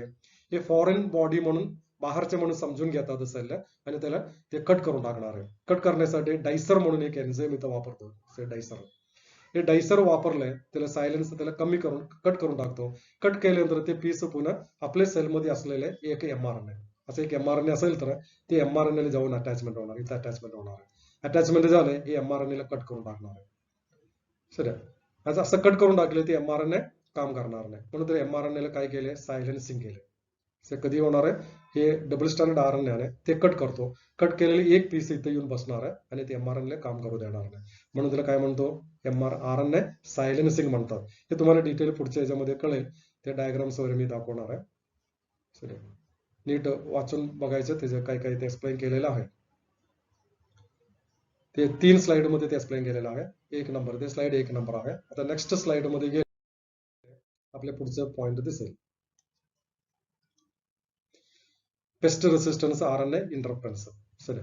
हे फॉरेन बॉडी म्हणून बाहेरचे म्हणून समजून घेतात सेल आणि त्याला ते कट करून टाकणार आहे कट करण्यासाठी डायसर म्हणून एक एन्झाईम इथं वापरतो डायसर हे डायसर वापरलंय त्याला सायलेन्स त्याला कमी करून कट करून टाकतो कट केल्यानंतर ते पीस पुन्हा आपल्या सेलमध्ये असलेले एक mRNA असं एक mRNA असेल तर ते mRNA ला जाऊन अटॅचमेंट होणार इथं अटॅचमेंट होणार आहे अटॅचमेंट झाले हे mRNA ला कट करून टाकणार आहे सर असं कट करून टाकले ते mRNA काम करणार नाही म्हणून तर mRNA ला काय केले सायलेन्सिंग केले ते कधी होणार आहे हे डबल स्टँडर्ड RNA आहे ते कट करतो कट केलेले एक पीस इथे येऊन बसणार आहे आणि ते mRNA ला काम करू देणार नाही म्हणून त्याला काय म्हणतो RNA सायलेन्सिंग म्हणतात हे तुम्हाला डिटेल पुढच्या याच्यामध्ये कळेल ते डायग्राम्स वगैरे मी दाखवणार आहे सर नीट वाचून बघायचं त्याचं काय काय ते एक्सप्लेन केलेलं आहे ते 3 स्लाइड मध्ये ते एक्सप्लेन केलेलं आहे 1 नंबर ते स्लाइड 1 नंबर आहे आता नेक्स्ट स्लाइड मध्ये गेले आपल्या पुढचं पॉइंट दिसेल paste resistance RNA interference sir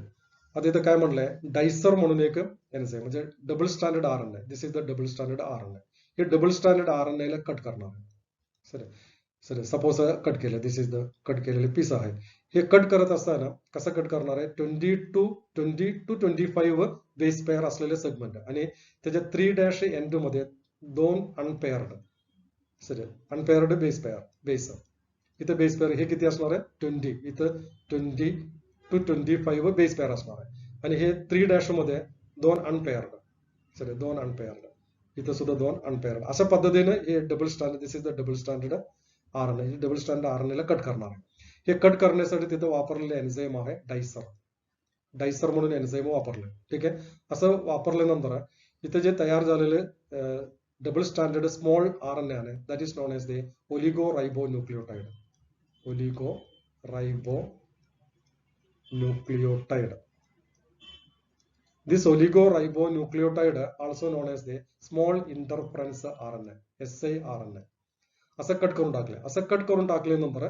आता इथं काय म्हणलंय डायसर म्हणून एक एन्झाईम म्हणजे double standard RNA this is the double standard RNA हे डबल स्टँडर्ड RNA ला कट करणार आहे सर सर सपोज कट केलं दिस इज द कट केलेले पीस आहे हे कट करत असताना कसं कट करणार आहे 20 to 25 बेस पेअर असलेले सेगमेंट आणि त्याच्या 3' मध्ये 2 unpaired sir unpaired base pair base इथं बेस पेअर हे किती असणार आहे 20 इथं 20 to 25 बेस पेअर असणार आहे आणि हे 3' मध्ये 2 अनपेअर्ड सर 2 अनपेअर्ड इथं सुद्धा 2 अनपेअर्ड अशा पद्धतीने हे double standard this is the double standard RNA double standard RNA ला कट करणार आहे हे कट करण्यासाठी तिथं वापरलेले एन्झाईम आहे डायसर म्हणून एन्झाईम वापरले ठीक आहे असं वापरल्यानंतर इथे जे तयार झालेले डबल स्टँडर्ड स्मॉल RNA आहे that is known as the oligoribonucleotide This oligoribonucleotide also known as the small interference RNA siRNA असं कट करून टाकले असं कट करून टाकल्यानंतर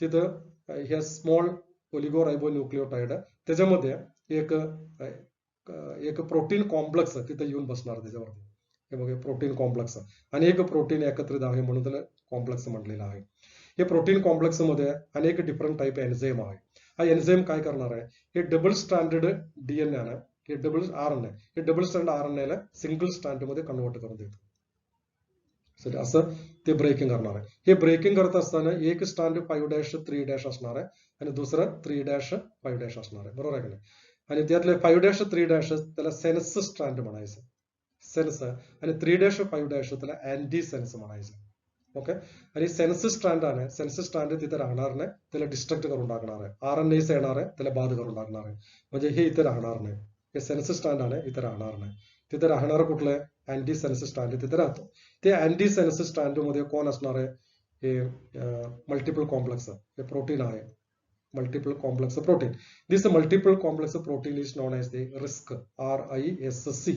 तिथं हे स्मॉल ओलिगोराइबोन्यूक्लियोटाइड त्याच्यामध्ये एक प्रोटीन कॉम्प्लेक्स तिथं येऊन बसणार त्याच्यावरती हे बघा प्रोटीन कॉम्प्लेक्स अनेक प्रोटीन एकत्रित आहे म्हणून त्याला कॉम्प्लेक्स म्हटलेलं आहे हे प्रोटीन कॉम्प्लेक्स मध्ये अनेक डिफरंट टाईप एन्झाईम आहे हा एन्झाईम काय करणार आहे हे डबल स्टँडर्ड DNA आहे हे डबल RNA हे डबल स्टँडर्ड RNA ला सिंगल स्टँड मध्ये कन्वर्ट करून देतो सर असं ते ब्रेकिंग करणार आहे हे ब्रेकिंग करत असताना एक स्टँड 5'3' असणार आहे आणि दुसरं 3'5' असणार आहे बरोबर आहे की नाही आणि त्यातले 5-3' त्याला सेन्स स्ट्रँड म्हणायचं, सेन्स. आणि 3-5' त्याला अँटी सेन्स म्हणायचं. ओके. आणि सेन्स स्ट्रँड आहे, सेन्स स्ट्रँड तिथे राहणार नाही, त्याला डिस्ट्रक्ट करून टाकणार आहे. RNA येणार आहे, त्याला बाद करून टाकणार आहे. म्हणजे हे इथे राहणार नाही. हे सेन्स स्ट्रँड आहे, इथे राहणार नाही. तिथे राहणार कुठलं आहे? अँटी सेन्स स्ट्रँड तिथे राहतो. ते अँटी सेन्स स्ट्रँड मध्ये कोण असणार आहे? हे मल्टिपल कॉम्प्लेक्स, हे प्रोटीन आहे, multiple complex protein. This multiple complex protein is known as the RISC, RISC.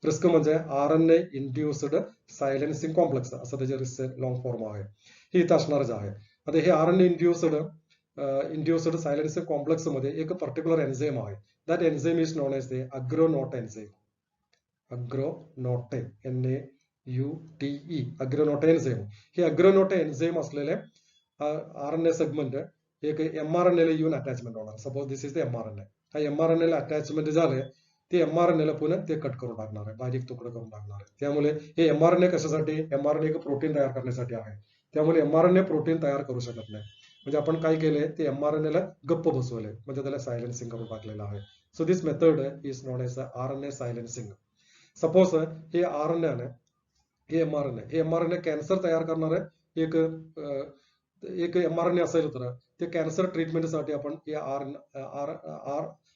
RISC म्हणजे RNA induced silencing complex, असं त्याचे RISC लॉंग फॉर्म आहे. हे इथं असणारच आहे. आता हे RNA induced silencing complex मध्ये एक पर्टिक्युलर एन्झाइम आहे. That enzyme is known as the agronote enzyme. agronote, NAUTE, agronote enzyme. हे agronote enzyme असलेले RNA सेगमेंट एक mRNA ला येऊन अटॅचमेंट होणार. Suppose this is the mRNA. हा mRNA ला अटॅचमेंट झाले, ते mRNA ला पुन्हा ते कट करून टाकणार आहे, बारीक तुकडे करून टाकणार आहे. त्यामुळे हे mRNA कशासाठी? mRNA एक प्रोटीन तयार करण्यासाठी आहे. त्यामुळे mRNA प्रोटीन तयार करू शकत नाही. म्हणजे आपण काय केले? ते mRNA ला गप्प बसवले, म्हणजे त्याला सायलेन्सिंग करून टाकलेलं आहे. So this method is known as RNA silencing. Suppose हे RNA आहे, हे mRNA कॅन्सर तयार करणार आहे. एक mRNA असेल तर ते कॅन्सर ट्रीटमेंटसाठी आपण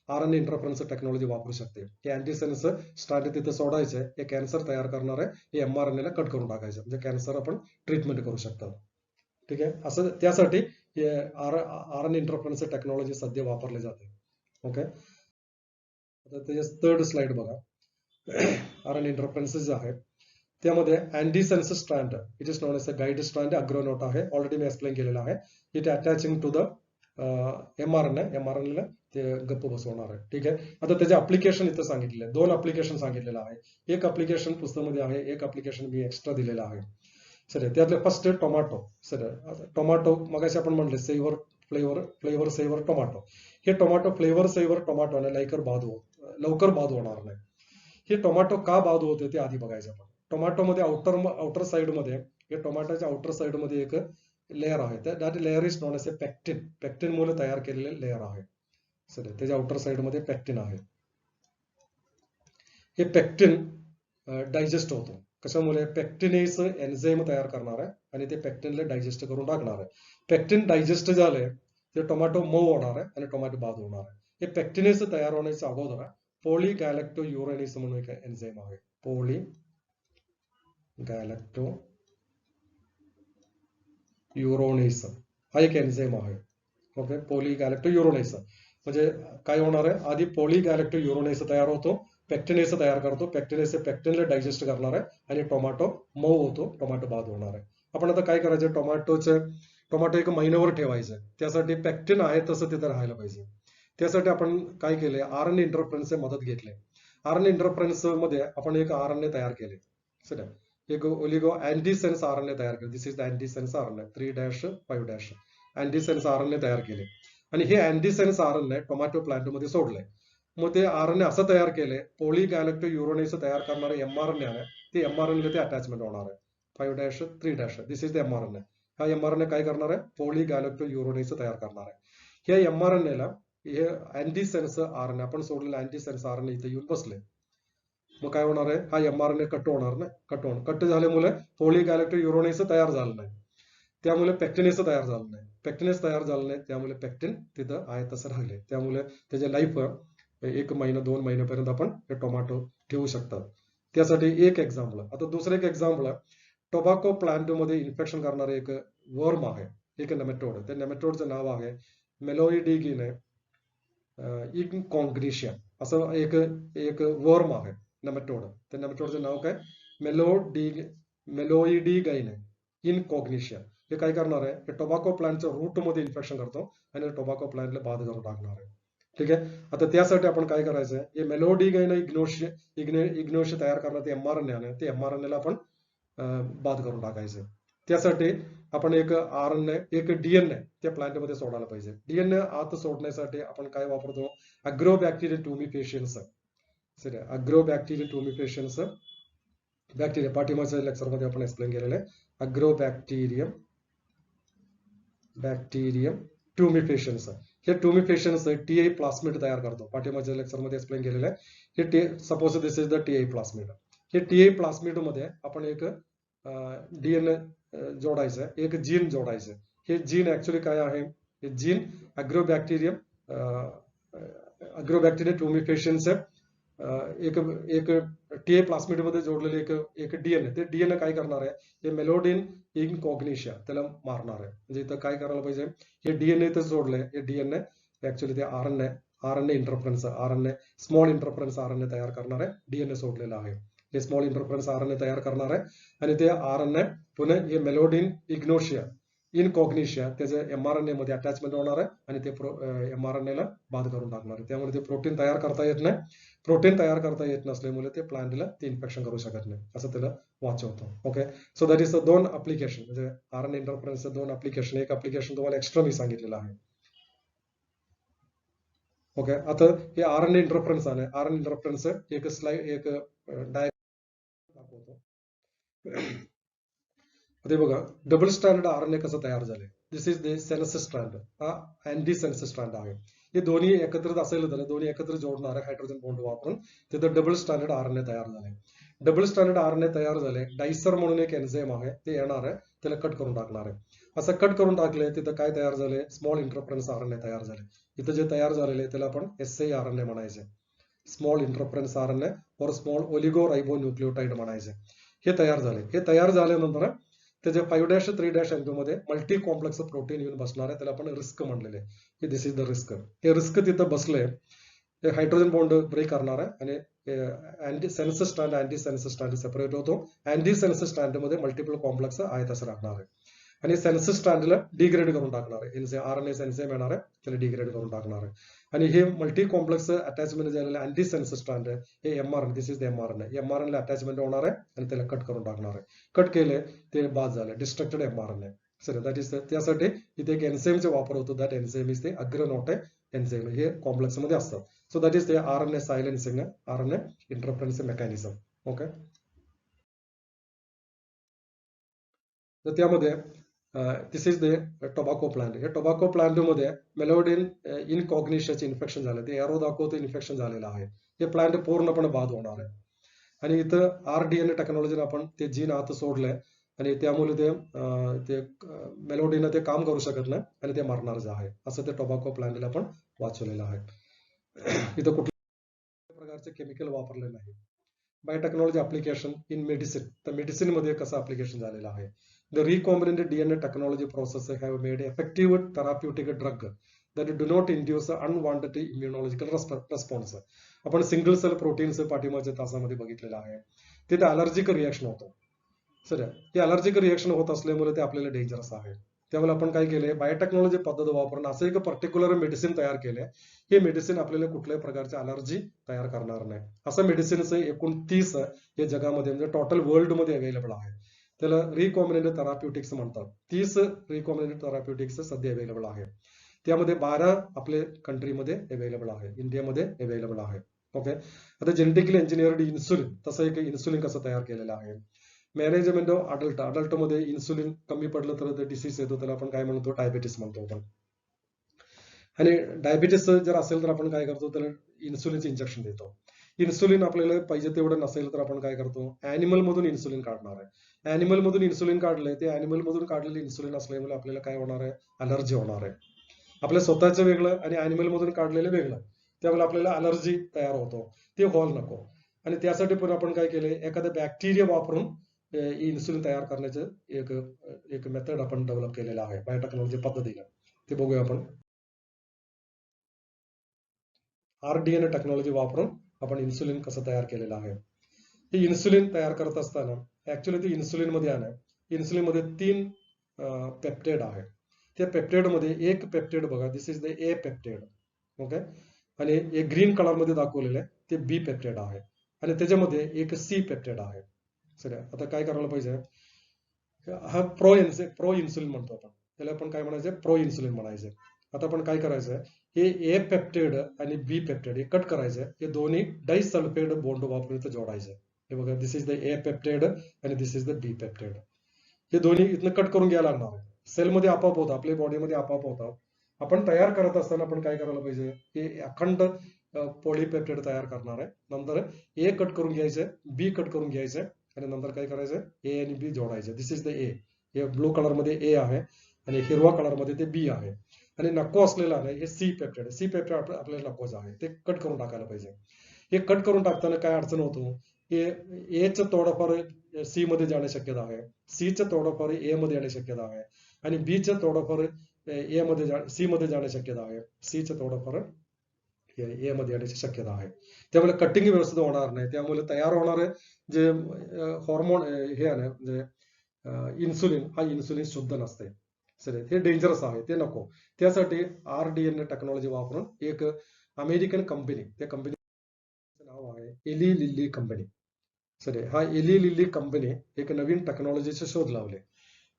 RNA इंटरफरन्स टेक्नॉलॉजी वापरू शकते. हे अँटीसेन्स स्ट्रँड तिथे सोडायचे, हे कॅन्सर तयार करणार आहे, हे mRNA ला कट करून टाकायचं, म्हणजे कॅन्सर आपण ट्रीटमेंट करू शकतो. ठीक आहे. असं त्यासाठी हे RNA इंटरफरन्स टेक्नॉलॉजी सध्या वापरले जाते. ओके. आता त्याच्या थर्ड स्लाइड बघा. RNA इंटरफरन्सेस आहे त्यामध्ये antisense strand, it is known as a guide strand, Argonaute आहे, ऑलरेडी मी एक्सप्लेन केलेला आहे. It attaching to the mRNA ला ते गप्प बसवणार आहे. ठीक आहे. आता त्याचे अप्लिकेशन इथं सांगितलेले आहे, 2 अप्लिकेशन सांगितलेलं आहे. एक अप्लिकेशन पुस्तकामध्ये आहे, एक अप्लिकेशन मी एक्स्ट्रा दिलेलं आहे. सर त्यातले फर्स्ट टोमॅटो. सर टोमॅटो मगाशी आपण म्हणले सेव्हर फ्लेवर सेव्हर टोमॅटो. हे टोमॅटो फ्लेवर सेव्हर टोमॅटो लवकर बाद होणार नाही. हे टोमॅटो का बाद होते ते आधी बघायचं आपण. टोमॅटो मध्ये आउटर साइड मध्ये, हे टोमॅटोच्या आउटर साइड मध्ये एक लेअर आहे, that layer is known as a pectin. Pectin मुळे तयार केलेले लेअर आहे. सर त्याच्या आउटर साइड मध्ये पेक्टिन आहे. हे पेक्टिन डायजेस्ट होतो. कशामुळे? पेक्टिनेस एन्झाइम तयार करणार आहे आणि ते पेक्टिनला डायजेस्ट करून टाकणार आहे. पेक्टिन डायजेस्ट झाले ते टोमॅटो मऊ होणार आहे आणि टोमॅटो बाद होणार आहे. हे पेक्टिनेस तयार होण्याच्या अगोदर पॉलीगॅलेक्टोयुरेनेस म्हणून एक एन्झाइम आहे. पॉलीगॅलेक्टोयुरोनेस हा एक एन्झाइम आहे. ओके. पॉलीगॅलेक्टोयुरोनेस म्हणजे काय होणार आहे? आधी पॉलीगॅलेक्टोयुरोनेस तयार होतो, पेक्टिनेस तयार करतो, पेक्टिनला डायजेस्ट करणार आहे आणि टोमॅटो मऊ होतो, टोमॅटो बाद होणार आहे. आपण आता काय करायचं? टोमॅटो एक महिन्यावर ठेवायचं, त्यासाठी पेक्टिन आहे तसं तिथे राहायला पाहिजे. त्यासाठी आपण काय केले? RNA इंटरफरन्सची मदत घेतली. RNA इंटरफरन्स मध्ये आपण एक RNA तयार केले. एक ओलिगो अँटीसेन्स RNA तयार केले. दिस इज द अँटीसेन्स RNA 3-5' अँटीसेन्स RNA तयार केले आणि हे अँटीसेन्स RNA टोमॅटो प्लांट मध्ये सोडले. मग ते RNA असं तयार केले, पॉलीगॅलेक्टोयुरोनेस तयार करणारे mRNA आहे, ते mRNA ते अटॅचमेंट होणार आहे. 5-3' दिस इज द mRNA. हा mRNA काय करणार आहे? पॉलीगॅलेक्टोयुरोनेस तयार करणार आहे. ह्या mRNA ला हे अँटीसेन्स RNA आपण सोडलेला अँटीसेन्स RNA इथे येऊन बसले. मग काय होणार आहे? हा mRNA कट होणार नाही. कट झाल्यामुळे पॉलीगॅलेक्टोयुरोनेस तयार झालं नाही, त्यामुळे पेक्टिनेस तयार झालं नाही. पेक्टिनेस तयार झालं नाही त्यामुळे पेक्टिन तिथं आहे तसं राहिले. त्यामुळे त्याचे लाईफ 1 महिना 2 महिन्यापर्यंत आपण हे टोमॅटो ठेवू शकतात. त्यासाठी एक एक्झाम्पल. आता दुसरं एक एक्झाम्पल, टोबॅको प्लांट मध्ये इन्फेक्शन करणारे एक वर्म आहे, एक नेमॅटोड. त्या नेमॅटोडचं नाव आहे मेलोइडिगिने इनकॉग्निशिया. असं एक वर्म आहे नेमॅटोड. त्या नेमॅटोडचं नाव काय? मेलोइडिगाइने इनकॉग्निशिया. हे काय करणार आहे? हे टोबॅको प्लांटच्या रूट मध्ये इन्फेक्शन करतो आणि टोबॅको प्लांटला बाद करून टाकणार आहे. ठीक आहे. आता त्यासाठी आपण काय करायचं? हे मेलोइडिगाइने इग्नोशिया तयार करणार ते mRNA आहे, ते mRNA ला आपण बाद करून टाकायचं. त्यासाठी आपण एक RNA एक DNA त्या प्लांट मध्ये सोडायला पाहिजे. DNA आत सोडण्यासाठी आपण काय वापरतो? अग्रोबॅक्टेरियम ट्युमिफिकेशन्स. अग्रोबॅक्टेरियम ट्युमिफिकेशन्स बॅक्टेरिया पाठीमागच्या लेक्चर मध्ये आपण एक्सप्लेन केलेलं आहे. अग्रोबॅक्टेरियम ट्युमिफिकेशन्स हे ट्युमिफिकेशन्स टीआय प्लास्मिड तयार करतो. पाठीमागच्या लेक्चरमध्ये एक्सप्लेन केलेलं आहे. हे suppose this is the TI plasmid. हे टीआय प्लास्मिड मध्ये आपण एक डीएनए जोडायचं, एक जीन जोडायचं. हे जीन ऍक्च्युली काय आहे? हे जीन अग्रोबॅक्टेरियम ट्युमिफिकेशनचे एक टीए प्लास्मिड मध्ये जोडलेले एक डीएनए. ते डीएनए काय करणार आहे? हे मेलोडिन इनकॉग्निशिया त्याला मारणार आहे. म्हणजे इथं काय करायला पाहिजे? हे डीएनए तर जोडलंय. हे डीएनए ऍक्च्युली ते RNA interference small interference RNA तयार करणार आहे. डीएनए सोडलेला आहे. हे स्मॉल इंटरफरन्स आरएनए तयार करणार आहे आणि ते आरएनए पुन्हा हे मेलोडिन इग्नोशिया इनकॉग्निशिया त्याचं एमआरएनए मध्ये अटॅचमेंट होणार आहे आणि ते एमआरएनए ला बाद करून टाकणार आहे. त्यामुळे ते प्रोटीन तयार करता येत नाही. प्रोटीन तयार करता येत नसल्यामुळे ते प्लांटला ते इन्फेक्शन करू शकत नाही, असं त्याला वाचवतो. Okay, so that is the दोन ऍप्लिकेशन. म्हणजे आरएनए इंटरफरन्सचं दोन ऍप्लिकेशन. एक ऍप्लिकेशन तुम्हाला एक्स्ट्रा मी सांगितलेलं आहे. ओके, आता हे आरएनए इंटरफरन्स आहे. आरएनए इंटरफरन्स एक स्लाइड एक डायग्राम दाखवतो. ते बघा, डबल स्ट्रँडेड आरएनए कसं तयार झाले. दिस इज द सेन्स स्ट्रँड. हा अँटी सेन्स स्ट्रँड आहे. हे दोन्ही एकत्रित असेल तर दोन्ही एकत्र जोडणारे हायड्रोजन बॉन्ड वापरून तिथं डबल स्ट्रँडेड आरएनए तयार झाले. डबल स्ट्रँडेड आरएनए तयार झाले. डायसर म्हणून एक एन्झाईम आहे, ते येणार आहे, त्याला कट करून टाकणार आहे. असं कट करून टाकले तिथं काय तयार झाले? स्मॉल इंटरफरन्स आरएनए तयार झाले. इथं जे तयार झालेले त्याला आपण एसए आरएनए म्हणायचे. स्मॉल इंटरफरन्स आरएनए और स्मॉल ओलिगो रायबोन्यूक्लियोटाइड म्हणायचे. हे तयार झाले. हे तयार झाल्यानंतर त्याच्या 5'3' एनपी मध्ये मल्टी कॉम्प्लेक्स प्रोटीन येऊन बसणार आहे. त्याला आपण रिस्क म्हणलेले. हे दिस इज द रिस्क. हे रिस्क तिथं बसले ते हायड्रोजन बॉन्ड ब्रेक करणार आहे आणि अँटी सेन्स स्ट्रँड सेपरेट होतो. अँटी सेन्स स्ट्रँड मध्ये मल्टिपल कॉम्प्लेक्स आहे तसं राहणार आहे आणि सेन्स स्ट्रँडला डिग्रेड करून टाकणार आहे. आरएनए एन्झाईम येणार आहे, त्याला डिग्रेड करून टाकणार आहे. आणि हे मल्टी कॉम्प्लेक्स अटॅचमेंट झालेले अँटी सेन्स स्ट्रँड हे mRNA, this is the mRNA. MRNA attachment होणार आहे आणि त्याला कट करून टाकणार आहे. कट केले ते बाद झाले, distracted mRNA. Sir that is त्यासाठी इथे एक एन्झाईमचा वापर होतो. दॅट एन्झाईम इज ते अग्रनोटे एन्झाईम. हे कॉम्प्लेक्स मध्ये असतात. सो दॅट इज ते RNA silencing, RNA interference mechanism. Okay, तर त्यामध्ये this is the tobacco plant. हे टोबॅको प्लांट मध्ये मेलोडिन इनकॉग्निशियाचे इन्फेक्शन झाले. ते एरो दाखवतो इन्फेक्शन झालेलं आहे. हे प्लांट पूर्णपणे बाद होणार आहे. आणि इथं आरडीएनए टेक्नॉलॉजीने आपण ते जीन आत सोडलंय आणि त्यामुळे ते मेलोडीनं ते काम करू शकत नाही आणि ते मरणारच आहे. असं ते टोबॅको प्लांटला आपण वाचवलेलं आहे. इथं कुठल्या प्रकारचे केमिकल वापरले नाही. Biotechnology application in medicine. तर मेडिसिन मध्ये कसं ऍप्लिकेशन झालेलं आहे? The recombinant DNA technology process have made effective therapeutic drug that do not induce unwanted immunological response. आपण सिंगल सेल प्रोटीन्स पाठीमागच्या तासामध्ये बघितलेलं आहे. तिथे अलर्जिक रिएक्शन होतं. सर हे अलर्जिक रिएक्शन होत असल्यामुळे ते आपल्याला डेंजरस आहे. त्यामुळे आपण काय केले? बायोटेक्नॉलॉजी पद्धत वापरून असं एक पर्टिक्युलर मेडिसिन तयार केले. हे मेडिसिन आपल्याला कुठल्याही प्रकारची अलर्जी तयार करणार नाही. असं मेडिसिन्स 29 हे जगामध्ये म्हणजे टोटल वर्ल्ड मध्ये अवेलेबल आहे. त्याला रिकॉम्बिनेंट थेराप्युटिक्स म्हणतात. 30 रिकॉम्बिनेंट थेराप्युटिक्स सध्या अवेलेबल आहे. त्यामध्ये 12 आपल्या कंट्रीमध्ये अवेलेबल आहे, इंडियामध्ये अवेलेबल आहे. ओके, आता जेनेटिकली इंजिनियर्ड इन्सुलिन, तसं एक इन्सुलिन कसं तयार केलेलं आहे. मॅनेजमेंट ऑफ अडल्ट मध्ये इन्सुलिन कमी पडलं तर डिसीज येतो, त्याला आपण काय म्हणतो? डायबिटीस म्हणतो आपण. आणि डायबिटीस जर असेल तर आपण काय करतो? त्याला इन्सुलिनचं इंजेक्शन देतो. इन्सुलिन आपल्याला पाहिजे तेवढं नसेल तर आपण काय करतो? अॅनिमल मधून इन्सुलिन काढणार आहे. अॅनिमल मधून इन्सुलिन काढलंय, ते अॅनिमल मधून काढलेले इन्सुलिन असल्यामुळे आपल्याला काय होणार आहे? अलर्जी होणार आहे. आपल्या स्वतःचं वेगळं आणि अॅनिमल मधून काढलेलं वेगळं, त्यामुळे आपल्याला अलर्जी तयार होतो. ते व्हायला नको. आणि त्यासाठी पण आपण काय केलंय? एखादं बॅक्टेरिया वापरून इन्सुलिन तयार करण्याचं एक मेथड आपण डेव्हलप केलेलं आहे बायोटेक्नॉलॉजी पद्धतीने. ते बघूया आपण. आरडीएनए टेक्नॉलॉजी वापरून आपण इन्सुलिन कसं तयार केलेलं आहे. हे इन्सुलिन तयार करत असताना ऍक्च्युली ते इन्सुलिन मध्ये आहे. इन्सुलिन मध्ये 3 पेप्टेड आहे. त्या पेप्टेड मध्ये एक पेप्टेड बघा, दिस इज द ए पेप्टेड. ओके, आणि एक ग्रीन कलर मध्ये दाखवलेलं आहे ते बी पेप्टेड आहे आणि त्याच्यामध्ये एक सी पेप्टेड आहे. सर आता काय करायला पाहिजे? हा प्रो इन्सुलिन म्हणतो आपण त्याला. आपण काय म्हणायचं? प्रो इन्सुलिन म्हणायचं. आता आपण काय करायचं? हे ए पेप्टेड आणि बी पेप्टेड हे कट करायचं. हे दोन्ही डायसल्फाइड बॉन्ड वापरून इथं जोडायचं. हे बघा, दिस इज द ए पेप्टेड आणि दिस इज द बी पेप्टेड. हे दोन्ही इथनं कट करून घ्यायला लागणार आहे. सेलमध्ये आपोआप होतं, आपल्या बॉडीमध्ये आपोआप होतात. आपण तयार करत असताना आपण काय करायला पाहिजे, हे अखंड पॉलीपेप्टाइड तयार करणार आहे. नंतर ए कट करून घ्यायचं, बी कट करून घ्यायचं आणि नंतर काय करायचं, ए आणि बी जोडायचं. दिस इज द ए. हे ब्लू कलर मध्ये ए आहे आणि हिरवा कलर मध्ये ते बी आहे. आणि नको असलेलं आहे हे सी पेप्टाइड. सी पेप्टाइड आपल्याला नकोच आहे, ते कट करून टाकायला पाहिजे. हे कट करून टाकताना काय अडचण होतो, एचं थोडंफार सी मध्ये जाणे शक्यता आहे, सीचं थोडंफार ए मध्ये येणे शक्यता आहे आणि बीचं थोडंफार ए मध्ये सी मध्ये जाणे शक्यता आहे, सीचं थोडंफार ए मध्ये येण्याची शक्यता आहे. त्यामुळे कटिंग व्यवस्थित होणार नाही. त्यामुळे तयार होणारे जे हॉर्मोन हे आहे म्हणजे इन्सुलिन, हा इन्सुलिन शुद्ध नसते. सर ते डेंजरस आहे, ते नको. त्यासाठी RDNA टेक्नॉलॉजी वापरून एक अमेरिकन कंपनी, त्या कंपनीचं नाव आहे एली लिल्ली कंपनी. सर हा एली लिल्ली कंपनी एक नवीन टेक्नॉलॉजीचे शोध लावले.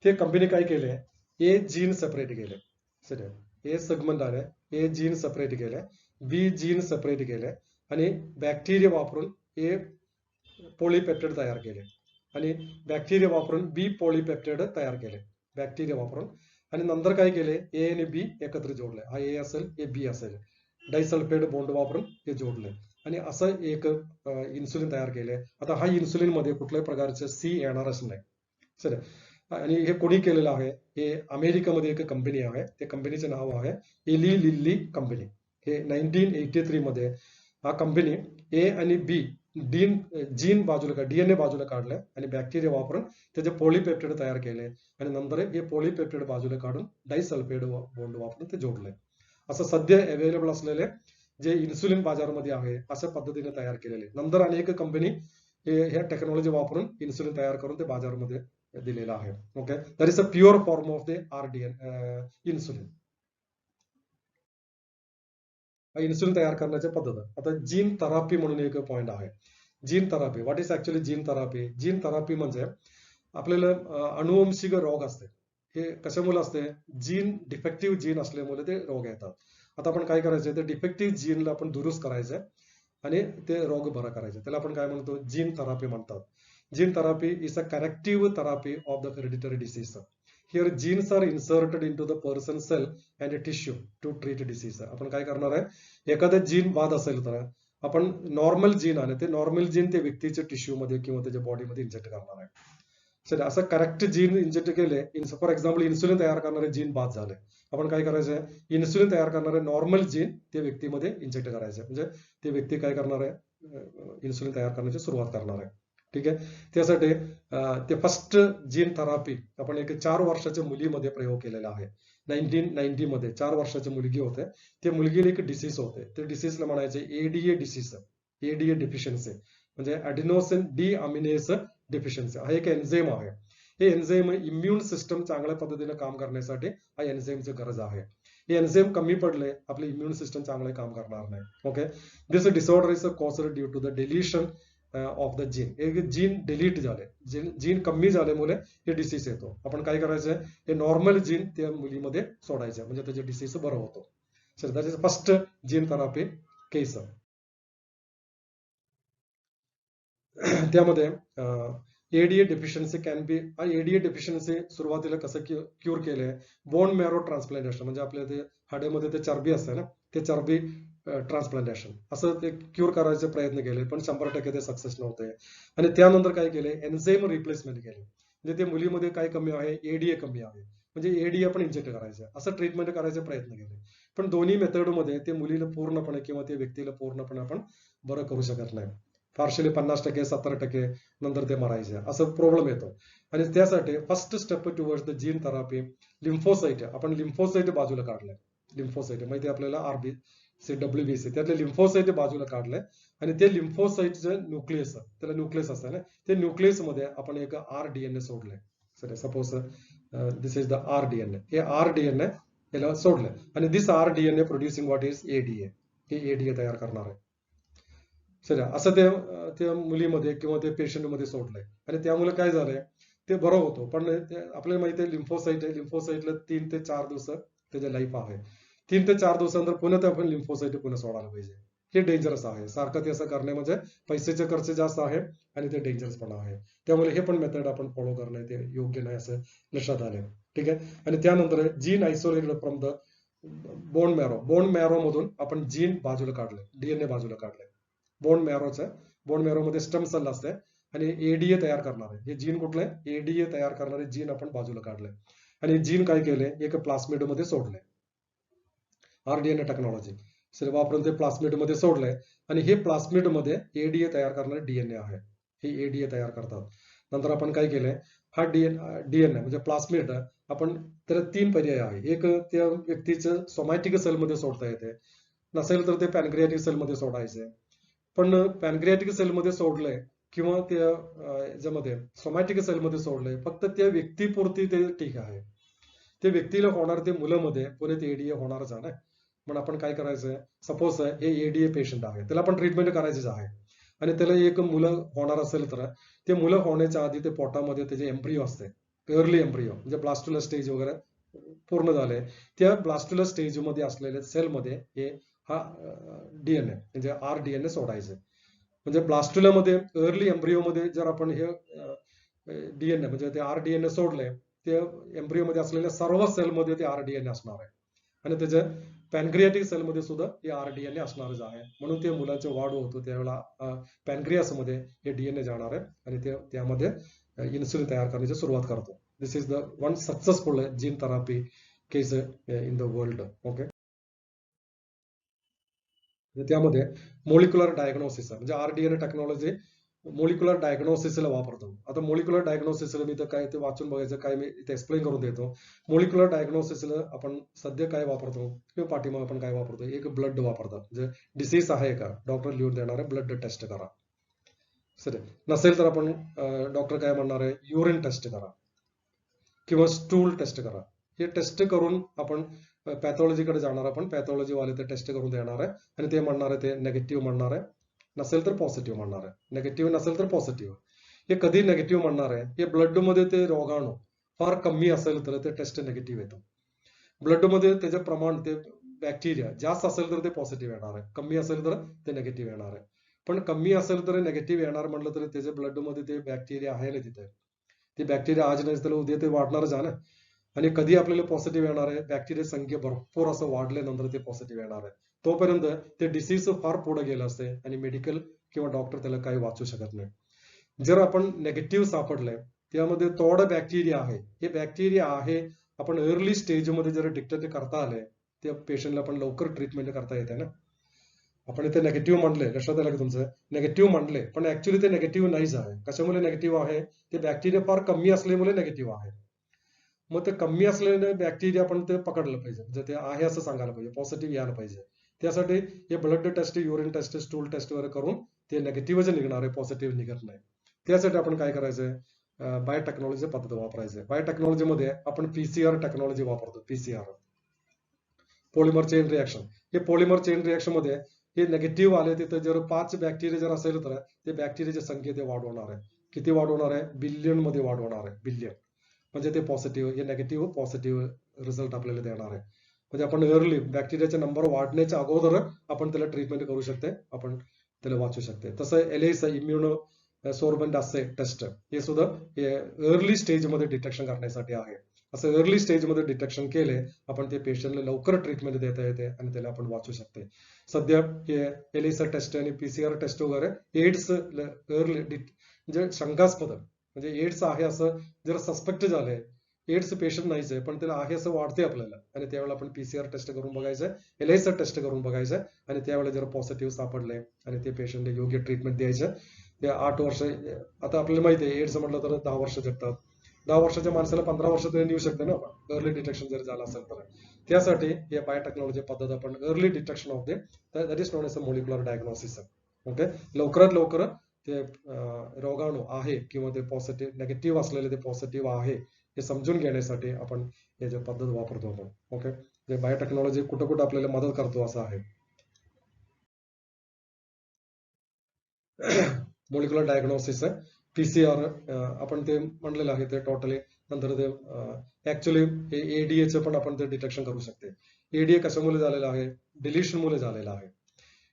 ते कंपनी काय केले, ए जीन सेपरेट केले. सर ए सेगमेंट आहे, ए जीन सेपरेट केले, बी जीन सेपरेट केले आणि बॅक्टेरिया वापरून ए पॉलीपेप्टाइड तयार केले आणि बॅक्टेरिया वापरून बी पॉलीपेप्टाइड तयार केले बॅक्टेरिया वापरून. आणि नंतर काय केले, ए आणि बी एकत्र जोडले. हा ए असेल, हे बी असेल, डायसल्फाइड बॉन्ड वापरून हे जोडले आणि असं एक इन्सुलिन तयार केले. आता हा इन्सुलिन मध्ये कुठल्याही प्रकारचे सी येणारच नाही. सर आणि हे कोणी केलेलं आहे, हे अमेरिकेमध्ये एक कंपनी आहे, त्या कंपनीचे नाव आहे एली लिल्ली कंपनी. हे 1983 मध्ये हा कंपनी ए आणि बी जीन बाजूला DNA बाजूला काढले आणि बॅक्टेरिया वापरून त्याचे पॉलीपेप्टाइड तयार केले आणि नंतर हे पॉलीपेप्टाइड बाजूला काढून डायसल्फाइड बॉन्ड वापरून ते जोडले. असं सध्या अवेलेबल असलेले जे इन्सुलिन बाजारामध्ये आहे अशा पद्धतीने तयार केलेले. नंतर अनेक कंपनी ह्या टेक्नॉलॉजी वापरून इन्सुलिन तयार करून ते बाजारामध्ये दिलेलं आहे. Okay, that is a pure form of the insulin. Insulin तयार करण्याची पद्धत. आता जीन थेरपी म्हणून एक पॉइंट आहे. Gene therapy, what is actually gene therapy? Gene therapy म्हणजे आपल्याला अनुवंशिक रोग असते. हे कशामुळे असते, जीन डिफेक्टिव्ह जीन असल्यामुळे ते रोग येतात. आता आपण काय करायचं, ते डिफेक्टिव्ह जीनला आपण दुरुस्त करायचं आणि ते रोग बरा करायचे. त्याला आपण काय म्हणतो, जीन थेरपी म्हणतात. Gene therapy is a corrective therapy of the hereditary disease. Here genes are inserted in to the person cell and tissue to treat disease. आपण काय करणार आहे, एखादं जीन बाद असेल तर आपण नॉर्मल जीन आहे ते नॉर्मल जीन ते व्यक्तीच्या टिश्यू मध्ये किंवा त्याच्या बॉडीमध्ये इंजेक्ट करणार आहे. सर असं करेक्ट जीन इंजेक्ट केले, फॉर एक्झाम्पल इन्सुलिन तयार करणारे जीन बाद झाले, आपण काय करायचं, इन्सुलिन तयार करणारे नॉर्मल जीन ते व्यक्तीमध्ये इंजेक्ट करायचे. म्हणजे ते व्यक्ती काय करणार आहे, इन्सुलिन तयार करण्याची सुरुवात करणार आहे. ठीक आहे, त्यासाठी ते फर्स्ट जीन थेरपी आपण एक 4 वर्षाच्या मुलीमध्ये प्रयोग केलेला आहे. 1990 मध्ये 4 वर्षाची मुलगी होते. त्या मुलगीला एक डिसीज होते, ते डिसीजला म्हणायचे ADA डिसीज, ADA डिफिशियन्सी म्हणजे ॲडिनोसिन डिअमिनेस डिफिशियन्सी. हा एक एन्झाईम आहे. हे एन्झाईम इम्युन सिस्टम चांगल्या पद्धतीने काम करण्यासाठी हा एन्झाईमची गरज आहे. हे एन्झाईम कमी पडले, आपले इम्युन सिस्टम चांगले काम करणार नाही. Okay, this disorder is caused due to the deletion of the gene. एक जीन डिलीट झाले, जीन कमी झाल्यामुळे हे डिसीज येतो. आपण काय करायचं, हे नॉर्मल जीन त्या मुलीमध्ये सोडायचं म्हणजे त्याचे डिसीज बरं होतो. Sir that is first gene therapy case. त्यामध्ये ADA deficiency can be, ADA deficiency सुरुवातीला कसं क्यूर केलंय, बोन मॅरो ट्रान्सप्लांटेशन म्हणजे आपल्या ते हाड्यामध्ये ते चरबी असते ना, ते चरबी ट्रान्सप्लांटेशन असं ते क्यूर करायचे प्रयत्न केले, पण 100% ते सक्सेस नव्हते. आणि त्यानंतर काय केले, एन्झाईम रिप्लेसमेंट केले. म्हणजे ते मुलीमध्ये काय कमी आहे, ADA कमी आहे, म्हणजे ADA आपण इंजेक्ट करायचं, असं ट्रीटमेंट करायचे प्रयत्न केले. पण दोन्ही मेथडमध्ये ते मुलीला पूर्णपणे किंवा ते व्यक्तीला पूर्णपणे आपण बरं करू शकत नाही. पार्शली 50%, 70% नंतर ते मरायचे, असं प्रॉब्लेम येतो. आणि त्यासाठी first step towards the gene therapy, lymphocyte, आपण लिम्फोसाइट बाजूला काढले. लिम्फोसाइट माहिती आपल्याला RBC WBC, त्यातले लिम्फोसाइट बाजूला काढले आणि ते लिम्फोसाइटचं न्यूक्लियस, त्याला न्यूक्लियस असतं ना, ते न्यूक्लियस मध्ये आपण एक RDNA सोडले. Sir suppose this is the RDNA, हे RDNA याला सोडले आणि दिस RDNA producing what is ADA, हे ADA तयार करणार आहे. सर असं ते त्या मुलीमध्ये किंवा ते पेशंटमध्ये सोडलंय आणि त्यामुळे काय झालंय, ते बरं होतो. पण आपल्याला माहिती आहे लिम्फोसाइट आहे, लिम्फोसाइटला 3 ते 4 दिवस त्याचे लाईफ आहे. 3 ते 4 दिवसानंतर पुन्हा ते आपण लिम्फोसाइट पुन्हा सोडायला पाहिजे. हे डेंजरस आहे, सारखं ते असं करणे म्हणजे पैशाचे खर्च जास्त आहे आणि ते डेंजरस पण आहे. त्यामुळे हे पण मेथड आपण फॉलो करणे ते योग्य नाही असं लक्षात आलं. ठीक आहे, आणि त्यानंतर gene isolated from the bone marrow मधून आपण जीन बाजूला काढले, डीएनए बाजूला काढले. बोन मॅरो मध्ये स्टेम सेल असते आणि एडीए तयार करणारे हे जीन कुठले, एडीए तयार करणारे जीन आपण बाजूला काढले आणि जीन काय केले, एक प्लास्मिड मध्ये सोडले. आरडीएनए टेक्नॉलॉजी वापरून ते प्लास्मिड मध्ये सोडले आणि हे प्लास्मिड मध्ये एडीए तयार करणारे डीएनए आहे, हे एडीए तयार करतात. नंतर आपण काय केले, हा डीएनए म्हणजे प्लास्मिड आपण त्याला 3 पर्याय आहे. एक त्या व्यक्तीचं सोमॅटिक सेल मध्ये सोडता येते, नसेल तर ते पॅनक्रियाटिक सेल मध्ये सोडायचे. पण पॅनक्रियाटिक सेल मध्ये सोडलंय किंवा त्या याच्यामध्ये सोमॅटिक सेल मध्ये सोडलंय, फक्त त्या व्यक्तीपुरती ते ठीक आहे. त्या व्यक्तीला होणार ते मुलामध्ये पुढे ते एडीए होणारच आहे ना. पण आपण काय करायचं, सपोज हे एडीए पेशंट आहे, त्याला आपण ट्रीटमेंट करायचीच आहे आणि त्याला एक मुलं होणार असेल तर ते मुलं होण्याच्या आधी ते पोटामध्ये त्याचे एम्ब्रिओ असते, अर्ली एम्ब्रिओ म्हणजे ब्लास्टुलर स्टेज वगैरे पूर्ण झाले, त्या ब्लास्टुलर स्टेज मध्ये असलेल्या सेलमध्ये हे हा डीएनए म्हणजे आरडीएनए सोडायचे. म्हणजे ब्लास्टुलामध्ये अर्ली एम्ब्रिओ मध्ये जर आपण हे डीएनए म्हणजे ते आरडीएनए सोडले, ते एम्ब्रिओ मध्ये असलेल्या सर्व सेलमध्ये ते आरडीएनए असणार आहे आणि त्याच्या पॅनक्रियाटिक सेलमध्ये सुद्धा हे आरडीएनए असणारच आहे. म्हणून ते मुलाचे वाढ होतो त्यावेळेला पॅनक्रियास मध्ये हे डीएनए जाणार आहे आणि ते त्यामध्ये इन्सुलिन तयार करण्याची सुरुवात करतो. This is the one successful gene therapy case in the world. Okay, त्यामध्ये मोलिक्युलर डायग्नोसिस म्हणजे आरडीएनए टेक्नॉलॉजी मोलिक्युलर डायग्नोसिसला वापरतो. आता मोलिक्युलर डायग्नोसिसला मी तर काय ते वाचून बघायचं, काय मी इथे एक्सप्लेन करून देतो. मोलिक्युलर डायग्नोसिसला आपण सध्या काय वापरतो किंवा पाठीमाग आपण काय वापरतो, एक ब्लड वापरतात. म्हणजे डिसीज आहे का, डॉक्टर लिहून देणार आहे ब्लड टेस्ट करा. सर नसेल तर आपण डॉक्टर काय म्हणणार आहे, युरिन टेस्ट करा किंवा स्टूल टेस्ट करा. हे टेस्ट करून आपण पॅथॉलॉजीकडे जाणार, आपण पॅथॉलॉजी वाले ते टेस्ट करून देणार आहे आणि ते म्हणणार आहे ते नेगेटिव्ह म्हणणार आहे, नसेल तर पॉझिटिव्ह म्हणणार आहे. नेगेटिव्ह नसेल तर पॉझिटिव्ह. हे कधी नेगेटिव्ह म्हणणार आहे, हे ब्लड मध्ये ते रोगाणू फार कमी असेल तर ते टेस्ट नेगेटिव्ह येतो. ब्लड मध्ये त्याचे प्रमाण ते बॅक्टेरिया जास्त असेल तर ते पॉझिटिव्ह येणार आहे, कमी असेल तर ते नेगेटिव्ह येणार आहे. पण कमी असेल तर नेगेटिव्ह येणार म्हटलं तर त्याच्या ब्लड मध्ये ते बॅक्टेरिया आहे तिथे, ते बॅक्टेरिया आज नाही तर उद्या ते वाढणारच आहे ना. आणि कधी आपल्याला पॉझिटिव्ह येणार आहे, बॅक्टेरिया संख्या भरपूर असं वाढल्यानंतर ते पॉझिटिव्ह येणार आहे. तोपर्यंत ते डिसीज फार पुढे गेलं असते आणि मेडिकल किंवा डॉक्टर त्याला काही वाचू शकत नाही. जर आपण नेगेटिव्ह सापडलंय, त्यामध्ये थोडं बॅक्टेरिया आहे, हे बॅक्टेरिया आहे आपण अर्ली स्टेजमध्ये जर डिटेक्ट करता आले, त्या पेशंटला आपण लवकर ट्रीटमेंट करता येते ना. आपण इथे नेगेटिव्ह म्हणले, लक्षात आलं की तुमचं, नेगेटिव्ह म्हणले पण ऍक्च्युली ते नेगेटिव्ह नाहीच आहे. कशामुळे नेगेटिव्ह आहे, ते बॅक्टेरिया फार कमी असल्यामुळे नेगेटिव्ह आहे. मग ते कमी असलेले बॅक्टेरिया आपण ते पकडलं पाहिजे, जर ते आहे असं सांगायला पाहिजे, पॉझिटिव्ह यायला पाहिजे. त्यासाठी हे blood test, urine test, stool test वगैरे करून ते नेगेटिव्ह जे निघणार आहे, पॉझिटिव्ह निघत नाही. त्यासाठी आपण काय करायचंय, बायोटेक्नॉलॉजी पद्धत वापरायचं. बायोटेक्नॉलॉजीमध्ये आपण पीसीआर टेक्नॉलॉजी वापरतो. PCR polymer chain reaction. हे पॉलिमर चेन रिएक्शन मध्ये हे नेगेटिव्ह आले, तिथं जर 5 बॅक्टेरिया जर असेल तर ते बॅक्टेरियाची संख्या ते वाढवणार आहे. किती वाढवणार आहे, बिलियन मध्ये वाढवणार आहे, बिलियन. म्हणजे ते पॉझिटिव्ह, हे नेगेटिव्ह पॉझिटिव्ह रिझल्ट आपल्याला देणार आहे. म्हणजे आपण अर्ली बॅक्टेरियाचे नंबर वाढण्याच्या अगोदर आपण त्याला ट्रीटमेंट करू शकते, आपण त्याला वाचू शकते. तसं एलएस इम्युनो सोर्बंट असे टेस्ट, हे सुद्धा अर्ली स्टेजमध्ये डिटेक्शन करण्यासाठी आहे. असं अर्ली स्टेजमध्ये डिटेक्शन केले आपण ते पेशंटला लवकर ट्रीटमेंट देता येते आणि त्याला आपण वाचू शकते. सध्या हे एलिसा टेस्ट आणि पीसीआर टेस्ट वगैरे एड्स अर्ली म्हणजे शंकास्पद, म्हणजे एड्स आहे असं जर सस्पेक्ट झालंय, एड्स पेशंट नाहीच आहे पण त्याला आहे असं वाटते आपल्याला, आणि त्यावेळेला आपण पीसीआर टेस्ट करून बघायचं, एलआयसा टेस्ट करून बघायचं आणि त्यावेळेला जर पॉझिटिव्ह सापडले आणि ते पेशंटला योग्य ट्रीटमेंट द्यायचं. ते 8 वर्ष, आता आपल्याला माहिती आहे एड्स म्हटलं तर 10 वर्ष जगतात. 10 वर्षाच्या माणसाला 15 वर्षात येऊ शकते ना अर्ली डिटेक्शन जर झालं असेल तर. त्यासाठी हे बायोटेक्नॉलॉजी पद्धत आपण early detection of that is known as a molecular diagnosis. Okay, लवकरात लवकर ते रोगाणू आहे किंवा ते पॉझिटिव्ह नेगेटिव्ह असलेले ते पॉझिटिव्ह आहे हे समजून घेण्यासाठी आपण हे जे पद्धत वापरतो आपण. ओके, जे बायोटेक्नॉलॉजी कुठं कुठं आपल्याला मदत करतो असं आहे. मोलिक्युलर डायग्नोसिस आहे, पीसीआर आपण ते म्हणलेलं आहे ते टोटली. नंतर ते ऍक्च्युली हे एडीएचं पण आपण ते डिटेक्शन करू शकते. एडीए कशामुळे झालेलं आहे, डिलिशन मुळे झालेलं आहे.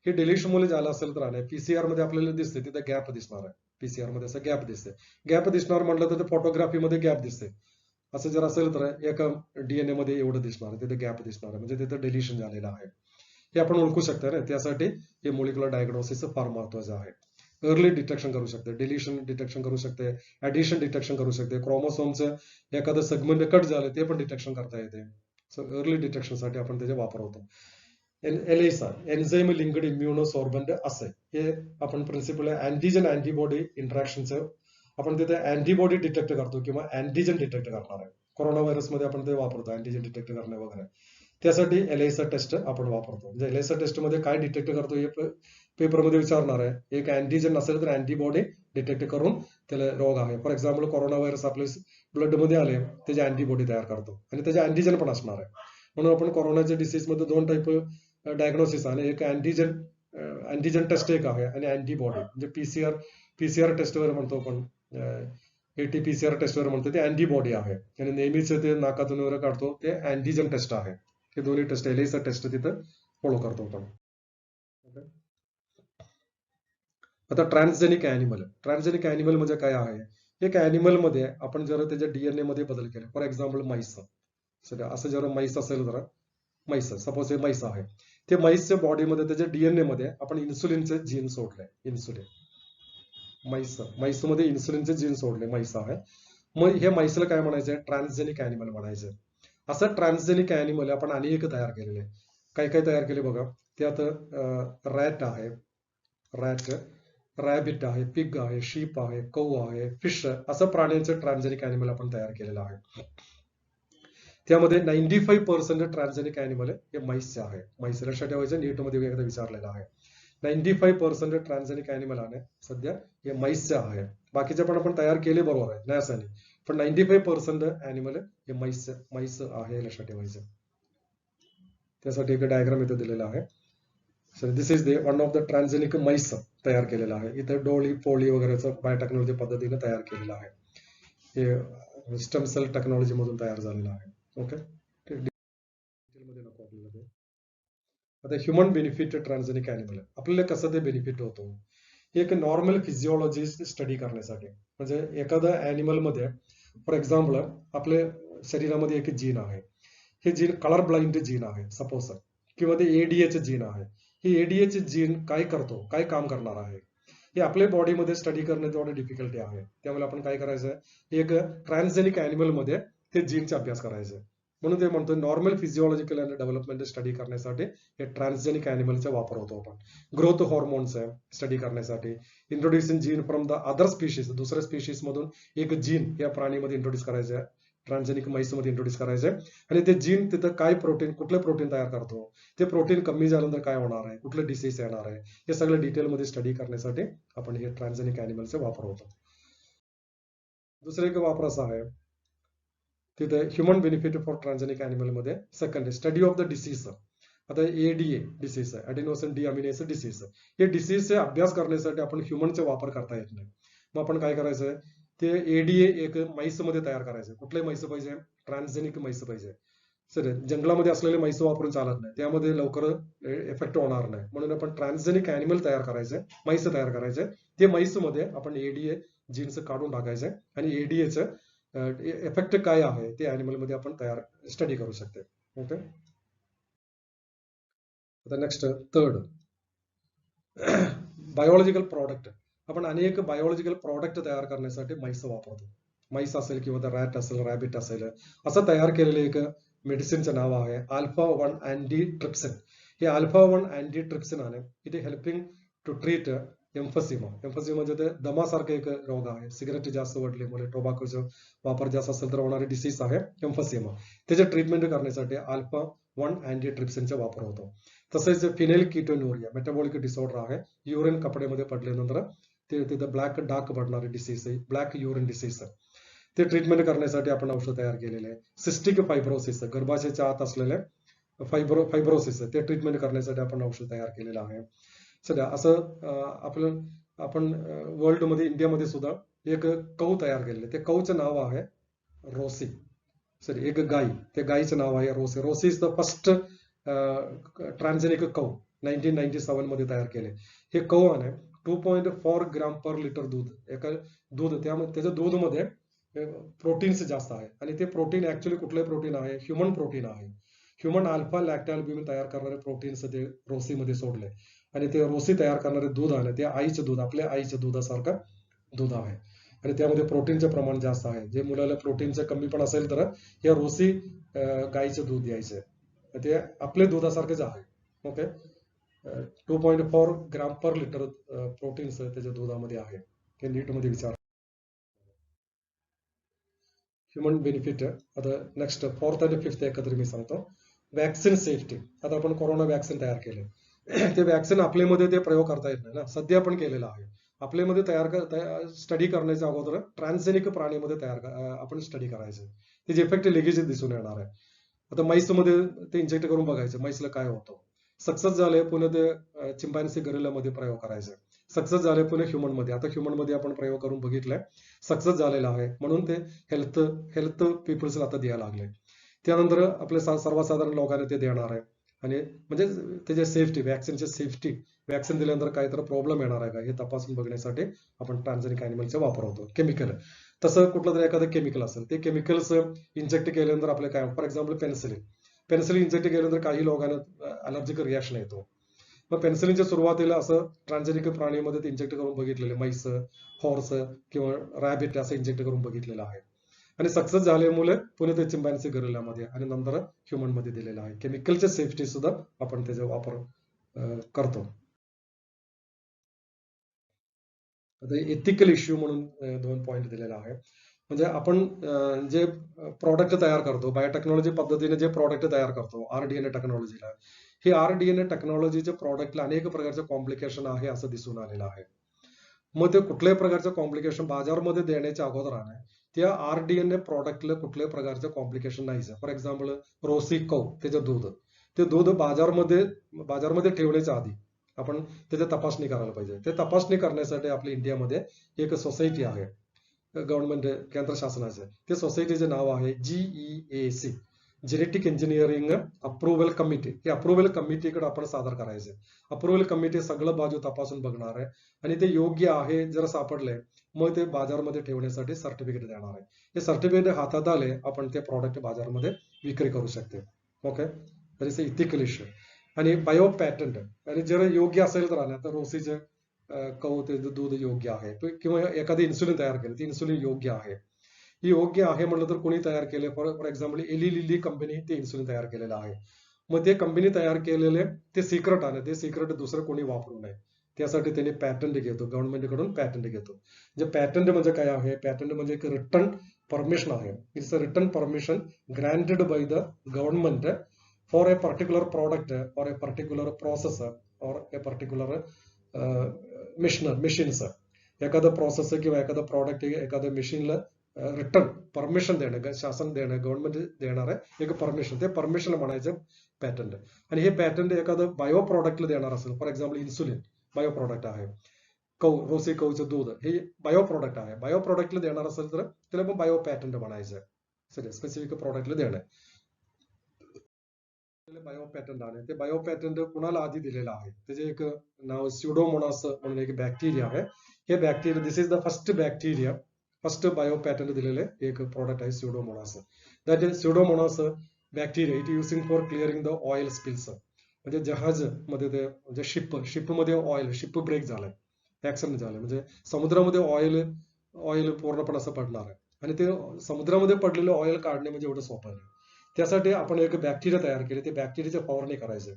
हे डिलिशन मुळे झालं असेल तर आणि पीसीआर मध्ये आपल्याला दिसते तिथे गॅप दिसणार आहे. पीसीआर मध्ये असं गॅप दिसते. गॅप दिसणार म्हटलं तर फोटोग्राफी मध्ये गॅप दिसते. असं जर असेल तर एका डीएनए मध्ये एवढं दिसणार आहे, तिथे गॅप दिसणार आहे, म्हणजे तिथे डिलिशन झालेलं आहे. हे आपण ओळखू शकतो ना, त्यासाठी हे मोलिक्युलर डायग्नोसिस फार महत्वाचं आहे. अर्ली डिटेक्शन करू शकते, डिलिशन डिटेक्शन करू शकते, ऍडिशन डिटेक्शन करू शकते, क्रोमोसोमचं एखादं सेगमेंट कट झालं ते पण डिटेक्शन करता येते. सो अर्ली डिटेक्शनसाठी आपण त्याचे वापर होतो. एलएसआर, एन्झाईम लिंक्ड इम्युनोसॉर्बंट असं हे आपण प्रिन्सिपल अँटीजन अँटीबॉडी इंटरॅक्शनचं आपण तिथे अँटीबॉडी डिटेक्ट करतो किंवा अँटीजन डिटेक्ट करणार आहे. कोरोना व्हायरसमध्ये आपण ते वापरतो अँटीजन डिटेक्ट करणे वगैरे. त्यासाठी एलएसआर टेस्ट आपण वापरतो. म्हणजे एलएसआर टेस्ट मध्ये काय डिटेक्ट करतो हे पेपरमध्ये विचारणार आहे. एक अँटीजन असेल तर अँटीबॉडी डिटेक्ट करून त्याला रोग आहे. फॉर एक्झाम्पल कोरोना व्हायरस आपले ब्लड मध्ये आले त्याचे अँटीबॉडी तयार करतो आणि त्याचे अँटीजन पण असणार आहे. म्हणून आपण कोरोनाच्या डिसीज मध्ये दोन टाईप डायग्नोसिस आहे. एक अँटीजन टेस्ट एक आहे आणि अँटीबॉडी म्हणजे पीसीआर टेस्टवर म्हणतो आपण, एटीपीसीआर टेस्टवर म्हणतो ते अँटीबॉडी आहे आणि नेहमीच ते नाकातून वगैरे काढतो ते अँटीजन टेस्ट आहे. हे दोन्ही टेस्ट एलएसआर टेस्ट तिथं फॉलो करतो आपण. आता ट्रान्सजेनिक अॅनिमल म्हणजे काय आहे? एक अॅनिमल मध्ये आपण जर त्याच्या डीएनए मध्ये बदल केले, फॉर एक्झाम्पल म्हैस, असं जर म्हैस असेल तर म्हैस, सपोज हे म्हैस आहे, ते म्हैसच्या बॉडीमध्ये त्याच्या डीएनए मध्ये आपण इन्सुलिनचे जीन सोडले. म्हैसमध्ये इन्सुलिनचे जीन सोडले, म्हैस आहे. मग हे म्हैसला काय म्हणायचंय? ट्रान्सजेनिक अॅनिमल म्हणायचं. असं ट्रान्सजेनिक अॅनिमल आपण अनेक तयार केलेले. काय काय तयार केले बघा, त्यात रॅट आहे, रॅबिट आहे, पिग आहे, शीप आहे, कौ आहे, फिश, असं प्राण्यांचं ट्रान्सजेनिक अॅनिमल आपण तयार केलेलं आहे. त्यामध्ये 95% ट्रान्सजेनिक अॅनिमल हे म्हैसचे आहे. म्हैस लक्षात ठेवायचं, नीट मध्ये एकदा विचारलेलं आहे. 95% ट्रान्सजेनिक अॅनिमल आहे सध्या हे म्हैसचे आहे. बाकीचे पण आपण तयार केले, बरोबर आहे, नाही असं नाही, पण 95% अॅनिमल हे म्हैस आहे, लक्षात ठेवायचं. त्यासाठी एक डायग्राम इथे दिलेला आहे. So this is one of the transgenic म्हैस तयार केलेला आहे. इथे डोळी पोळी वगैरेचं बायोटेक्नॉलॉजी पद्धतीने तयार केलेलं आहे. हे स्टेम सेल टेक्नॉलॉजी मधून तयार झालेलं आहे. ओके, डिटेलमध्ये नको आपल्याला ते. आता ह्युमन बेनिफिट ट्रान्सजेनिक अॅनिमल आपल्याला कसं ते बेनिफिट होतो? एक नॉर्मल फिजिओलॉजी स्टडी करण्यासाठी, म्हणजे एखाद्या अॅनिमल मध्ये फॉर एक्झाम्पल आपल्या शरीरामध्ये एक जीन आहे, हे जीन कलर ब्लाइंड जीन आहे सपोज, किंवा ते एडीएच जीन आहे. हे एडीएच जीन काय करतो, काय काम करणार आहे, हे आपल्या बॉडीमध्ये स्टडी करणे थोडं डिफिकल्टी आहे. त्यामुळे आपण काय करायचं, एक ट्रान्सजेनिक अॅनिमल मध्ये ते जीनचा अभ्यास करायचा. म्हणून ते म्हणतो normal physiological and development study करण्यासाठी हे ट्रान्सजेनिक अॅनिमलचा वापर होतो आपण. ग्रोथ हॉर्मोन्स स्टडी करण्यासाठी, introducing gene from the other species, दुसऱ्या स्पीशीज मधून एक जीन या प्राणीमध्ये इंट्रोड्यूस करायचं, ट्रान्सजेनिक म्हैसमध्ये इंट्रोड्यूस करायचंय. आणि ते जीन तिथं काय प्रोटीन, कुठलं प्रोटीन तयार करतो, ते प्रोटीन कमी झाल्यानंतर काय होणार आहे, कुठलं डिसीज येणार आहे, हे सगळं डिटेलमध्ये स्टडी करण्यासाठी आपण हे ट्रान्सजेनिक अॅनिमलचा वापर होतो. दुसरं एक वापर असा आहे तिथे human benefit for transgenic animal मध्ये second study of the disease. आता एडीए डिसीज आहे, ॲडेनोसिन डिअमिनेस डिसीज, हे डिसीजचे अभ्यास करण्यासाठी आपण ह्युमनचा वापर करता येत नाही. मग आपण काय करायचंय, ते एडीए एक म्हैसमध्ये तयार करायचं. कुठले म्हैस पाहिजे? ट्रान्सजेनिक म्हैस पाहिजे. सर जंगलामध्ये असलेले म्हैस वापरून चालत नाही, त्यामध्ये लवकर इफेक्ट होणार नाही. म्हणून आपण ट्रान्सजेनिक अॅनिमल तयार करायचे, म्हैस तयार करायचे. ते म्हैसमध्ये आपण एडीए जीन्स काढून टाकायचे आणि एडीएचं इफेक्ट काय आहे ते अॅनिमल मध्ये आपण तयार स्टडी करू शकते. ओके, आता नेक्स्ट थर्ड बायोलॉजिकल प्रॉडक्ट. आपण अनेक बायोलॉजिकल प्रॉडक्ट तयार करण्यासाठी म्हैस वापरतो. म्हैस असेल किंवा रॅट असेल, रॅबिट असेल, असं तयार केलेलं एक मेडिसिनचं नाव आहे अल्फा-1 अँटीट्रिप्सिन. हे अल्फा-1 अँटीट्रिप्सिन आहे, it is helping to treat emphysema. Emphysema म्हणजे ते दमासारखं एक रोग आहे. सिगरेट जास्त ओढल्यामुळे, टोबॅकोचा वापर जास्त असेल तर होणारी डिसीज आहे एम्फसिमा. त्याचे ट्रीटमेंट करण्यासाठी अल्फा-1 अँटीट्रिप्सिनचा वापर होतो. तसेच फिनेल कीटोन्युरिया मेटाबॉलिक डिसऑर्डर आहे, युरिन कपड्यामध्ये पडल्यानंतर ते तिथं ब्लॅक डार्क पडणारी डिसीज आहे, ब्लॅक युरिन डिसीज. ते ट्रीटमेंट करण्यासाठी आपण औषध तयार केलेले आहे. सिस्टिक फायब्रोसिस, गर्भाशयाच्या आत असलेले फायब्रोसिस, ते ट्रीटमेंट करण्यासाठी आपण औषध तयार केलेलं आहे. सध्या असं आपण वर्ल्ड मध्ये, इंडियामध्ये सुद्धा एक कौ तयार केलेले. ते कौचं नाव आहे रोसी. सॉरी, एक गाय, त्या गायीचं नाव आहे Rosie. Rosie is the first transgenic cow 1997 मध्ये तयार केले. हे कौ आहे 2.4 ग्राम पर लिटर दूध, एका दूध, त्यामध्ये त्याच्या दूधमध्ये प्रोटीन्स जास्त आहे आणि ते प्रोटीन ऍक्च्युली कुठले प्रोटीन आहे, ह्युमन प्रोटीन आहे. ह्युमन अल्फा लॅक्टोअल्ब्युमिन तयार करणारे प्रोटीन्स ते रोसीमध्ये सोडले आणि ते रोसी तयार करणारे दूध आहे ते आईचं दूध, आपल्या आईच्या दुधासारखं दूध आहे आणि त्यामध्ये प्रोटीनचे प्रमाण जास्त आहे. जे मुलाला प्रोटीनचं कमी पण असेल तर या रोसी गाईचं दूध द्यायचं, ते आपल्या दुधासारखेच आहे. ओके, 2.4 ग्राम पर लिटर प्रोटीन्स त्याच्या दुधामध्ये आहे. हे नीट मध्ये विचार. Human benefit. आता नेक्स्ट 4th आणि 5th एकत्र मी सांगतो. Vaccine safety. आता आपण कोरोना वॅक्सिन तयार केले. ते वॅक्सिन आपल्यामध्ये ते प्रयोग करता येत नाही ना, सध्या पण केलेला आहे. आपल्यामध्ये स्टडी करण्याच्या अगोदर ट्रान्सजेनिक प्राणीमध्ये आपण स्टडी करायचं, त्याचे इफेक्ट लगेच दिसून येणार आहे. आता म्हैसमध्ये ते इंजेक्ट करून बघायचं म्हैसला काय होतं. सक्सेस झाले पुन्हा ते चिंपांझी गरिलामध्ये प्रयोग करायचे, सक्सेस झाले पुन्हा ह्युमन मध्ये. आता ह्युमन मध्ये आपण प्रयोग करून बघितलाय, सक्सेस झालेला आहे म्हणून ते हेल्थ पीपल्सला आता द्यायला लागले. त्यानंतर आपले सर्वसाधारण लोकांना ते देणार आहे आणि म्हणजे त्याच्या सेफ्टी, वॅक्सिनची सेफ्टी, वॅक्सिन दिल्यानंतर काहीतरी प्रॉब्लेम येणार आहे का हे तपासून बघण्यासाठी आपण ट्रान्सजेनिक अॅनिमलचा वापर होतो. केमिकल, तसं कुठलं तरी एखादं केमिकल असेल, ते केमिकल्स इंजेक्ट केल्यानंतर आपले काय, फॉर एक्झाम्पल पेन्सिलिन इंजेक्ट केल्यानंतर काही लोकांना अलर्जिक रिॲक्शन येतो. मग पेन्सिलिनच्या सुरुवातीला असं ट्रान्सजेनिक प्राणीमध्ये ते इंजेक्ट करून बघितलेले, म्हैस, हॉर्स किंवा रॅबिट असं इंजेक्ट करून बघितलेलं आहे आणि सक्सेस झाल्यामुळे पुणे ते चिंपांझी गरिलामध्ये आणि नंतर ह्युमन मध्ये दिलेलं आहे. केमिकलच्या सेफ्टी सुद्धा आपण त्याचा वापर करतो. आता एथिकल इश्यू म्हणून 2 पॉईंट दिलेला आहे. म्हणजे आपण जे प्रॉडक्ट तयार करतो, बायोटेक्नॉलॉजी पद्धतीने जे प्रॉडक्ट तयार करतो RDNA टेक्नॉलॉजीला, हे RDNA टेक्नॉलॉजीच्या प्रॉडक्टला अनेक प्रकारचे कॉम्प्लिकेशन आहे असं दिसून आलेलं आहे. मग ते कुठल्याही प्रकारचं कॉम्प्लिकेशन बाजारमध्ये देण्याच्या अगोदर आहे त्या RDNA प्रॉडक्टला कुठल्याही प्रकारचं कॉम्प्लिकेशन नाही. फॉर एक्झाम्पल रोसी कौ, त्याचं दूध, ते दूध बाजारमध्ये ठेवण्याच्या आधी आपण त्याची तपासणी करायला पाहिजे. ते तपासणी करण्यासाठी आपल्या इंडियामध्ये एक सोसायटी आहे, गव्हर्नमेंट केंद्र शासनाचे. ते सोसायटीचे नाव आहे GEAC, genetic engineering approval committee. हे अप्रुव्हल कमिटीकडे आपण सादर करायचे. अप्रुव्हल कमिटी सगळं बाजू तपासून बघणार आहे आणि ते योग्य आहे जर सापडले मग ते बाजारमध्ये ठेवण्यासाठी सर्टिफिकेट देणार आहे. हे सर्टिफिकेट हातात आले आपण ते प्रॉडक्ट बाजारमध्ये विक्री करू शकते. ओके, तर इट्स इथिकल इश्यू. आणि बायो पॅटंट, आणि जर योग्य असेल तर आता रोसीचे कौ ते दूध योग्य आहे किंवा एखादी इन्सुलिन तयार केली, ती इन्सुलिन योग्य आहे, ही योग्य आहे म्हटलं तर कोणी तयार केले, for example Eli Lilly company ते इन्सुलिन तयार केलेलं आहे. मग ते कंपनी तयार केलेले ते सिक्रेट आहे, ते सिक्रेट दुसरं कोणी वापरू नये त्यासाठी त्यांनी पॅटंट घेतो, गव्हर्नमेंटकडून पॅटंट घेतो. जे पॅटंट म्हणजे काय आहे, पॅटंट म्हणजे एक रिटर्न परमिशन आहे. It's a return permission granted by the government for a particular product or a particular process or a particular machines. एखादं प्रोसेस किंवा एखादं प्रॉडक्ट एखाद्या मशीनला रिटर्न परमिशन देणं, शासन देणं, गव्हर्नमेंट देणार आहे एक परमिशन, ते परमिशन म्हणायचं पॅटंट. आणि हे पॅटंट एखादं बायो प्रोडक्टला देणार असेल, for example insulin bio product आहे, रोसी कौचं दूध हे बायो प्रोडक्ट आहे, बायो प्रोडक्टला देणार असेल तर त्याला पण बायो पॅटंट म्हणायचं. सगळे स्पेसिफिक प्रोडक्टला देणं बायो पॅटंट आहे. ते बायो पॅटंट कुणाला आधी दिलेलं आहे, त्याचे एक नाव स्युडोमोनास म्हणून एक बॅक्टेरिया आहे. हे bacteria, this is the first bacteria, first bio patent दिलेले एक प्रोडक्ट आहे Pseudomonas. That is Pseudomonas bacteria it using for clearing the oil spills. म्हणजे जहाज मध्ये ते म्हणजे शिप मध्ये ऑइल, शिप ब्रेक झालाय, ऍक्सिडेंट झालाय, म्हणजे समुद्रामध्ये ऑइल पूर्णपणे असं पडणार आहे आणि ते समुद्रामध्ये पडलेलं ऑइल काढणे म्हणजे एवढं सोपं नाही. त्यासाठी आपण एक बॅक्टेरिया तयार केले, ते बॅक्टेरियाचे फवारणी करायचे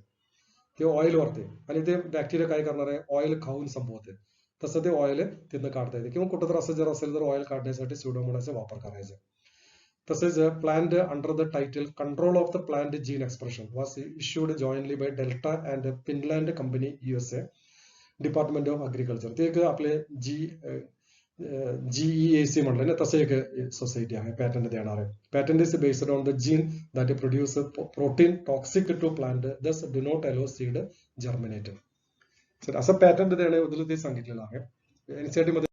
ते ऑइल वरती आणि ते बॅक्टेरिया काय करणार आहे, ऑइल खाऊन संपवते. तसं ते ऑइल तिथनं काढता येते किंवा कुठं तर असं जर असेल तर ऑइल काढण्यासाठी स्युडोमोनासचा वापर करायचा. तसेच plant under the title control of the plant gene expression was issued jointly by Delta and Finland company USA department of agriculture. ते एक आपले GEAC म्हटलं ना, तसं एक सोसायटी आहे पॅटंट देणार आहे. Patent is based on the gene that produce protein toxic to plant thus do not allow seed germinate. असं पॅटंट देण्याबद्दल ते सांगितलेलं आहे एनसीआरटी मध्ये.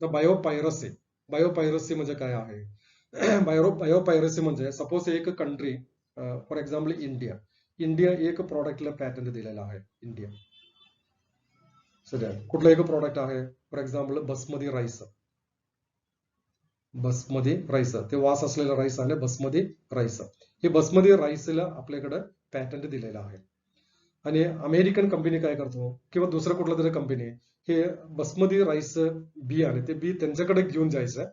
बायोपायरसी, बायोपायरसी म्हणजे काय आहे, बायोपायरसी म्हणजे सपोज एक कंट्री, फॉर एक्झाम्पल इंडिया एक प्रॉडक्टला पॅटंट दिलेला आहे इंडिया. सध्या कुठलं एक प्रोडक्ट आहे for example basmati rice. Basmati rice ते वास असलेलं राईस आहे बासमती राईस. हे बासमती राईसला आपल्याकडे पॅटंट दिलेलं आहे. आणि अमेरिकन कंपनी काय करतो किंवा दुसरं कुठलं तरी कंपनी हे बासमती राईस बी आहे ते बी त्यांच्याकडे घेऊन जायचं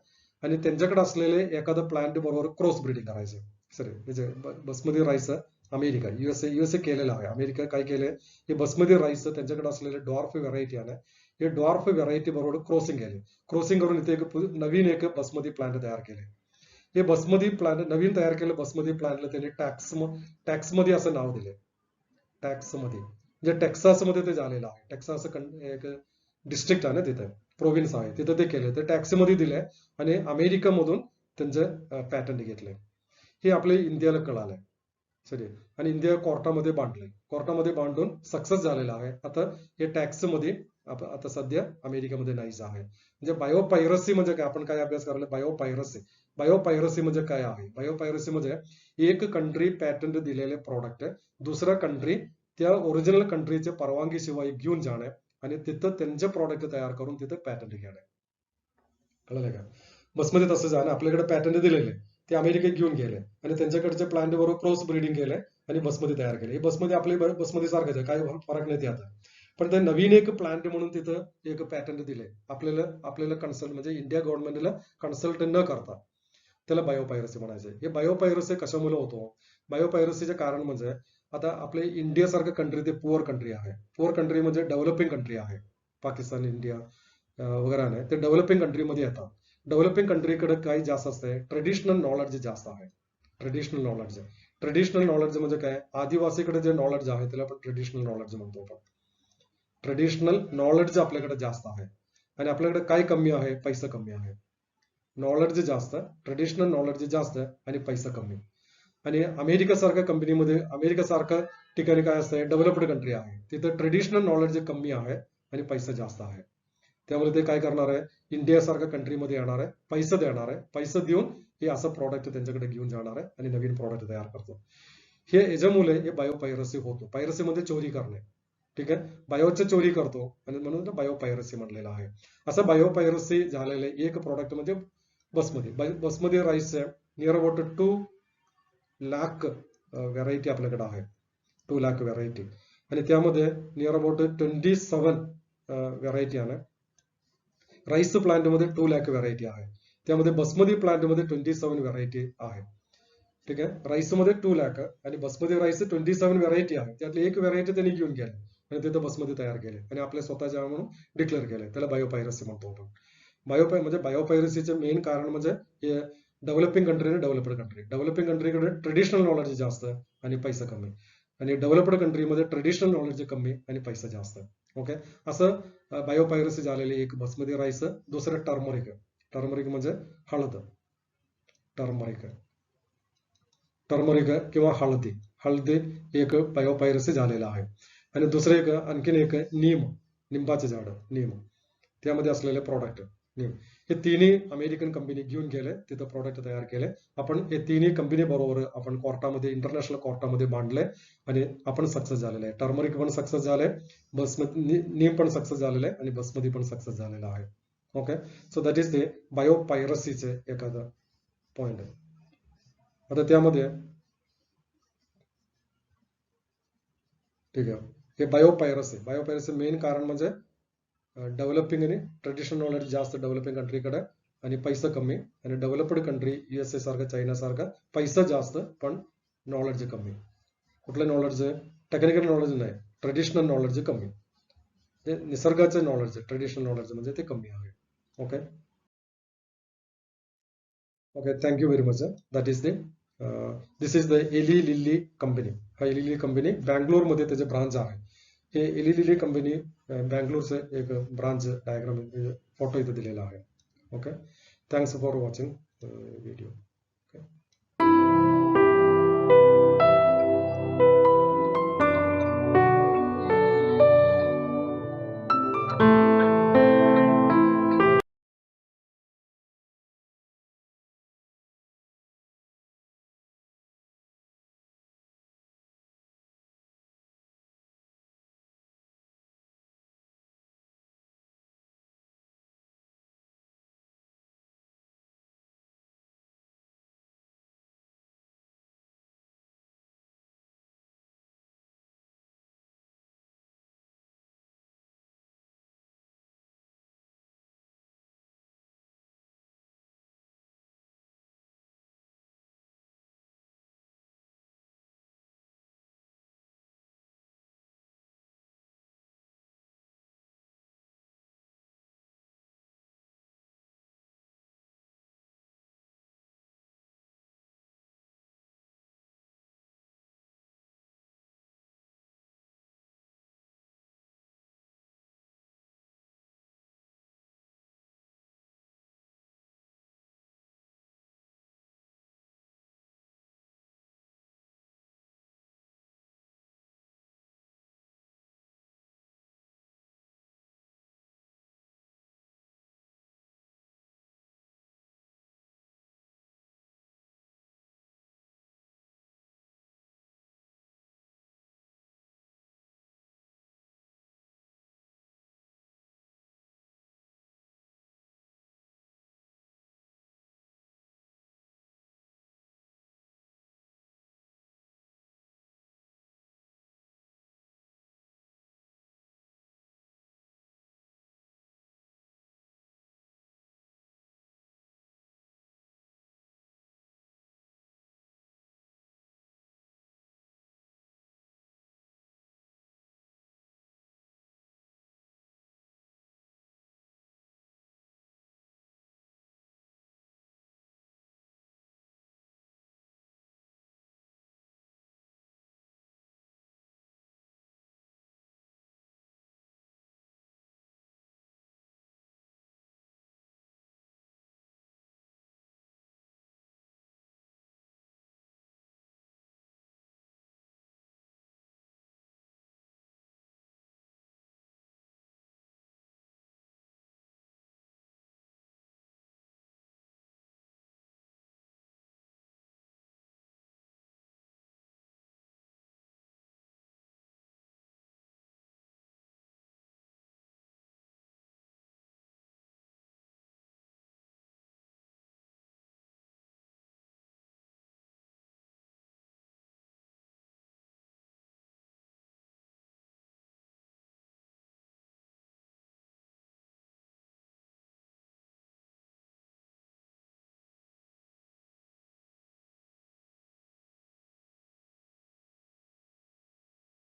आणि त्यांच्याकडे असलेले एखादं प्लांट बरोबर क्रॉस ब्रीडिंग करायचं. Sorry basmati rice America USA केलेलं आहे. अमेरिका काय केलंय हे बासमती राईस त्यांच्याकडे असलेले डॉर्फ व्हरायटी आहे हे डॉर्फ व्हरायटी बरोबर क्रॉसिंग केले. क्रॉसिंग करून इथे नवीन एक बासमती प्लांट तयार केले. हे बासमती प्लांट नवीन तयार केलं बासमती प्लांटला त्यांनी टॅक्स मध्ये असं नाव दिले. टॅक्स मध्ये म्हणजे टेक्सास मध्ये ते झालेलं आहे. टेक्सास एक डिस्ट्रिक्ट आहे ना तिथे प्रोव्हिन्स आहे तिथे ते केले ते टॅक्स मध्ये दिले आणि अमेरिकेमधून त्यांचं पॅटंट घेतलंय. हे आपल्या इंडियाला कळालंय सगळे आणि इंडिया कोर्टामध्ये बांधलंय. कोर्टामध्ये बांधून सक्सेस झालेला आहे. आता हे टॅक्स मध्ये आता सध्या अमेरिकेमध्ये नाहीच आहे. म्हणजे बायोपायरसी म्हणजे काय आपण काय अभ्यास करायला बायोपायरसी म्हणजे काय आहे. बायोपायरसी म्हणजे एक कंट्री पॅटंट दिलेले प्रोडक्ट दुसऱ्या कंट्री त्या ओरिजिनल कंट्रीच्या परवानगीशिवाय घेऊन जाणे आणि तिथं त्यांचे प्रोडक्ट तयार करून तिथं पॅटंट घेणे. कळलं का. बसमध्ये तसं झालं आपल्याकडे पॅटंट दिलेले ते अमेरिकेत घेऊन गेले आणि त्यांच्याकडचे प्लांट बरोबर क्रॉस ब्रीडिंग केले आणि बसमध्ये तयार केले. हे बसमध्ये आपले बसमध्ये सारखंच आहे काही फरक नाही ते आता. पण ते नवीन एक प्लांट म्हणून तिथं एक पॅटंट दिले आपल्याला कन्सल्ट म्हणजे इंडिया गव्हर्नमेंटला कन्सल्ट न करता त्याला बायोपायरसी म्हणायचं. हे बायोपायरसी कशामुळे होतो. बायोपायरसीचे कारण म्हणजे आता आपले इंडियासारखं कंट्री ते पुअर कंट्री आहे. पुअर कंट्री म्हणजे डेव्हलपिंग कंट्री आहे. पाकिस्तान इंडिया वगैरे नाही ते डेव्हलपिंग कंट्रीमध्ये येतात. डेव्हलपिंग कंट्रीकडे काही जास्त असते ट्रेडिशनल नॉलेज जास्त आहे. ट्रेडिशनल नॉलेज म्हणजे काय आदिवासीकडे जे नॉलेज आहे त्याला आपण ट्रेडिशनल नॉलेज म्हणतो. आपण ट्रेडिशनल नॉलेज आपल्याकडे जास्त आहे आणि आपल्याकडे काय कमी आहे पैसा कमी आहे. नॉलेज जास्त ट्रेडिशनल नॉलेज जास्त आणि पैसा कमी. आणि अमेरिका सारख्या कंपनीमध्ये अमेरिका सारख्या ठिकाणी काय असतं डेव्हलप्ड कंट्री आहे तिथं ट्रेडिशनल नॉलेज कमी आहे आणि पैसा जास्त आहे. त्यामुळे ते काय करणार आहे इंडिया सारख्या कंट्रीमध्ये येणार आहे पैसा देणार आहे पैसा देऊन हे असं प्रॉडक्ट त्यांच्याकडे घेऊन जाणार आहे आणि नवीन प्रॉडक्ट तयार करतो. हे याच्यामुळे हे बायोपायरसी होतो. पायरसी मध्ये चोरी करणे. ठीक आहे बायोची चोरी करतो आणि म्हणून बायोपायरसी म्हणलेलं आहे. असं बायोपायरसी झालेलं एक प्रॉडक्ट म्हणजे basmati rice near about 2 lakh variety आपल्याकडे आहे. 2 लाख व्हरायटी आणि त्यामध्ये नियर अबाउट 27 व्हरायटी आहे. राईस प्लांट मध्ये 2 लाख व्हरायटी आहे. त्यामध्ये बासमती प्लांट मध्ये 27 व्हरायटी आहे. ठीक आहे राईस मध्ये 2 लाख आणि बासमती राईस 27 व्हरायटी आहे. त्यातली एक व्हरायटी त्यांनी घेऊन गेले आणि तिथं बासमती तयार केले आणि आपल्या स्वतःच्या म्हणून डिक्लेअर केले. त्याला बायोपायरसी म्हणतो आपण. म्हणजे बायोपायरसीचे मेन कारण म्हणजे डेव्हलपिंग कंट्री आणि डेव्हलपिंग कंट्रीकडे ट्रेडिशनल नॉलेज जास्त आणि पैसा कमी आणि डेव्हलप्ड कंट्रीमध्ये ट्रेडिशनल नॉलेज कमी आणि पैसा जास्त. ओके असं बायोपायरसी झालेली एक बासमती राईस. दुसरं टर्मरिक म्हणजे हळद. टर्मरिक किंवा हळदी एक बायोपायरसी झालेला आहे. आणि दुसरं एक आणखीन एक निंबाचे झाड त्यामध्ये असलेले प्रॉडक्ट हे तिन्ही अमेरिकन कंपनी घेऊन गेले तिथं प्रॉडक्ट तयार केले. आपण हे तिन्ही कंपनी बरोबर आपण कोर्टामध्ये इंटरनॅशनल कोर्टामध्ये मांडले आणि आपण सक्सेस झालेलं आहे. टर्मरिक पण सक्सेस झालंय बासमती पण सक्सेस झालेलं आहे आणि बासमती पण सक्सेस झालेला आहे. Okay so that is the बायोपायरसीचे एखादा पॉइंट आहे. आता त्यामध्ये ठीक आहे हे बायोपायरसी मेन कारण म्हणजे डेव्हलपिंग आणि ट्रेडिशनल नॉलेज जास्त डेव्हलपिंग कंट्रीकडे आणि पैसा कमी आणि डेव्हलप्ड कंट्री युएसए सारखा चायना सारखा पैसा जास्त पण नॉलेज कमी. कुठलं नॉलेज टेक्निकल नॉलेज नाही ट्रेडिशनल नॉलेज कमी. निसर्गाचं नॉलेज ट्रेडिशनल नॉलेज म्हणजे ते कमी आहे. Okay thank you very much. That is this is the Eli Lilly company. हा एली लिली कंपनी बँगलोर मध्ये त्याचे ब्रांच आहे. हे एली लिली कंपनी बँगलोरचे एक ब्रांच डायग्राम फोटो इथे दिलेला आहे. Okay thanks for watching video.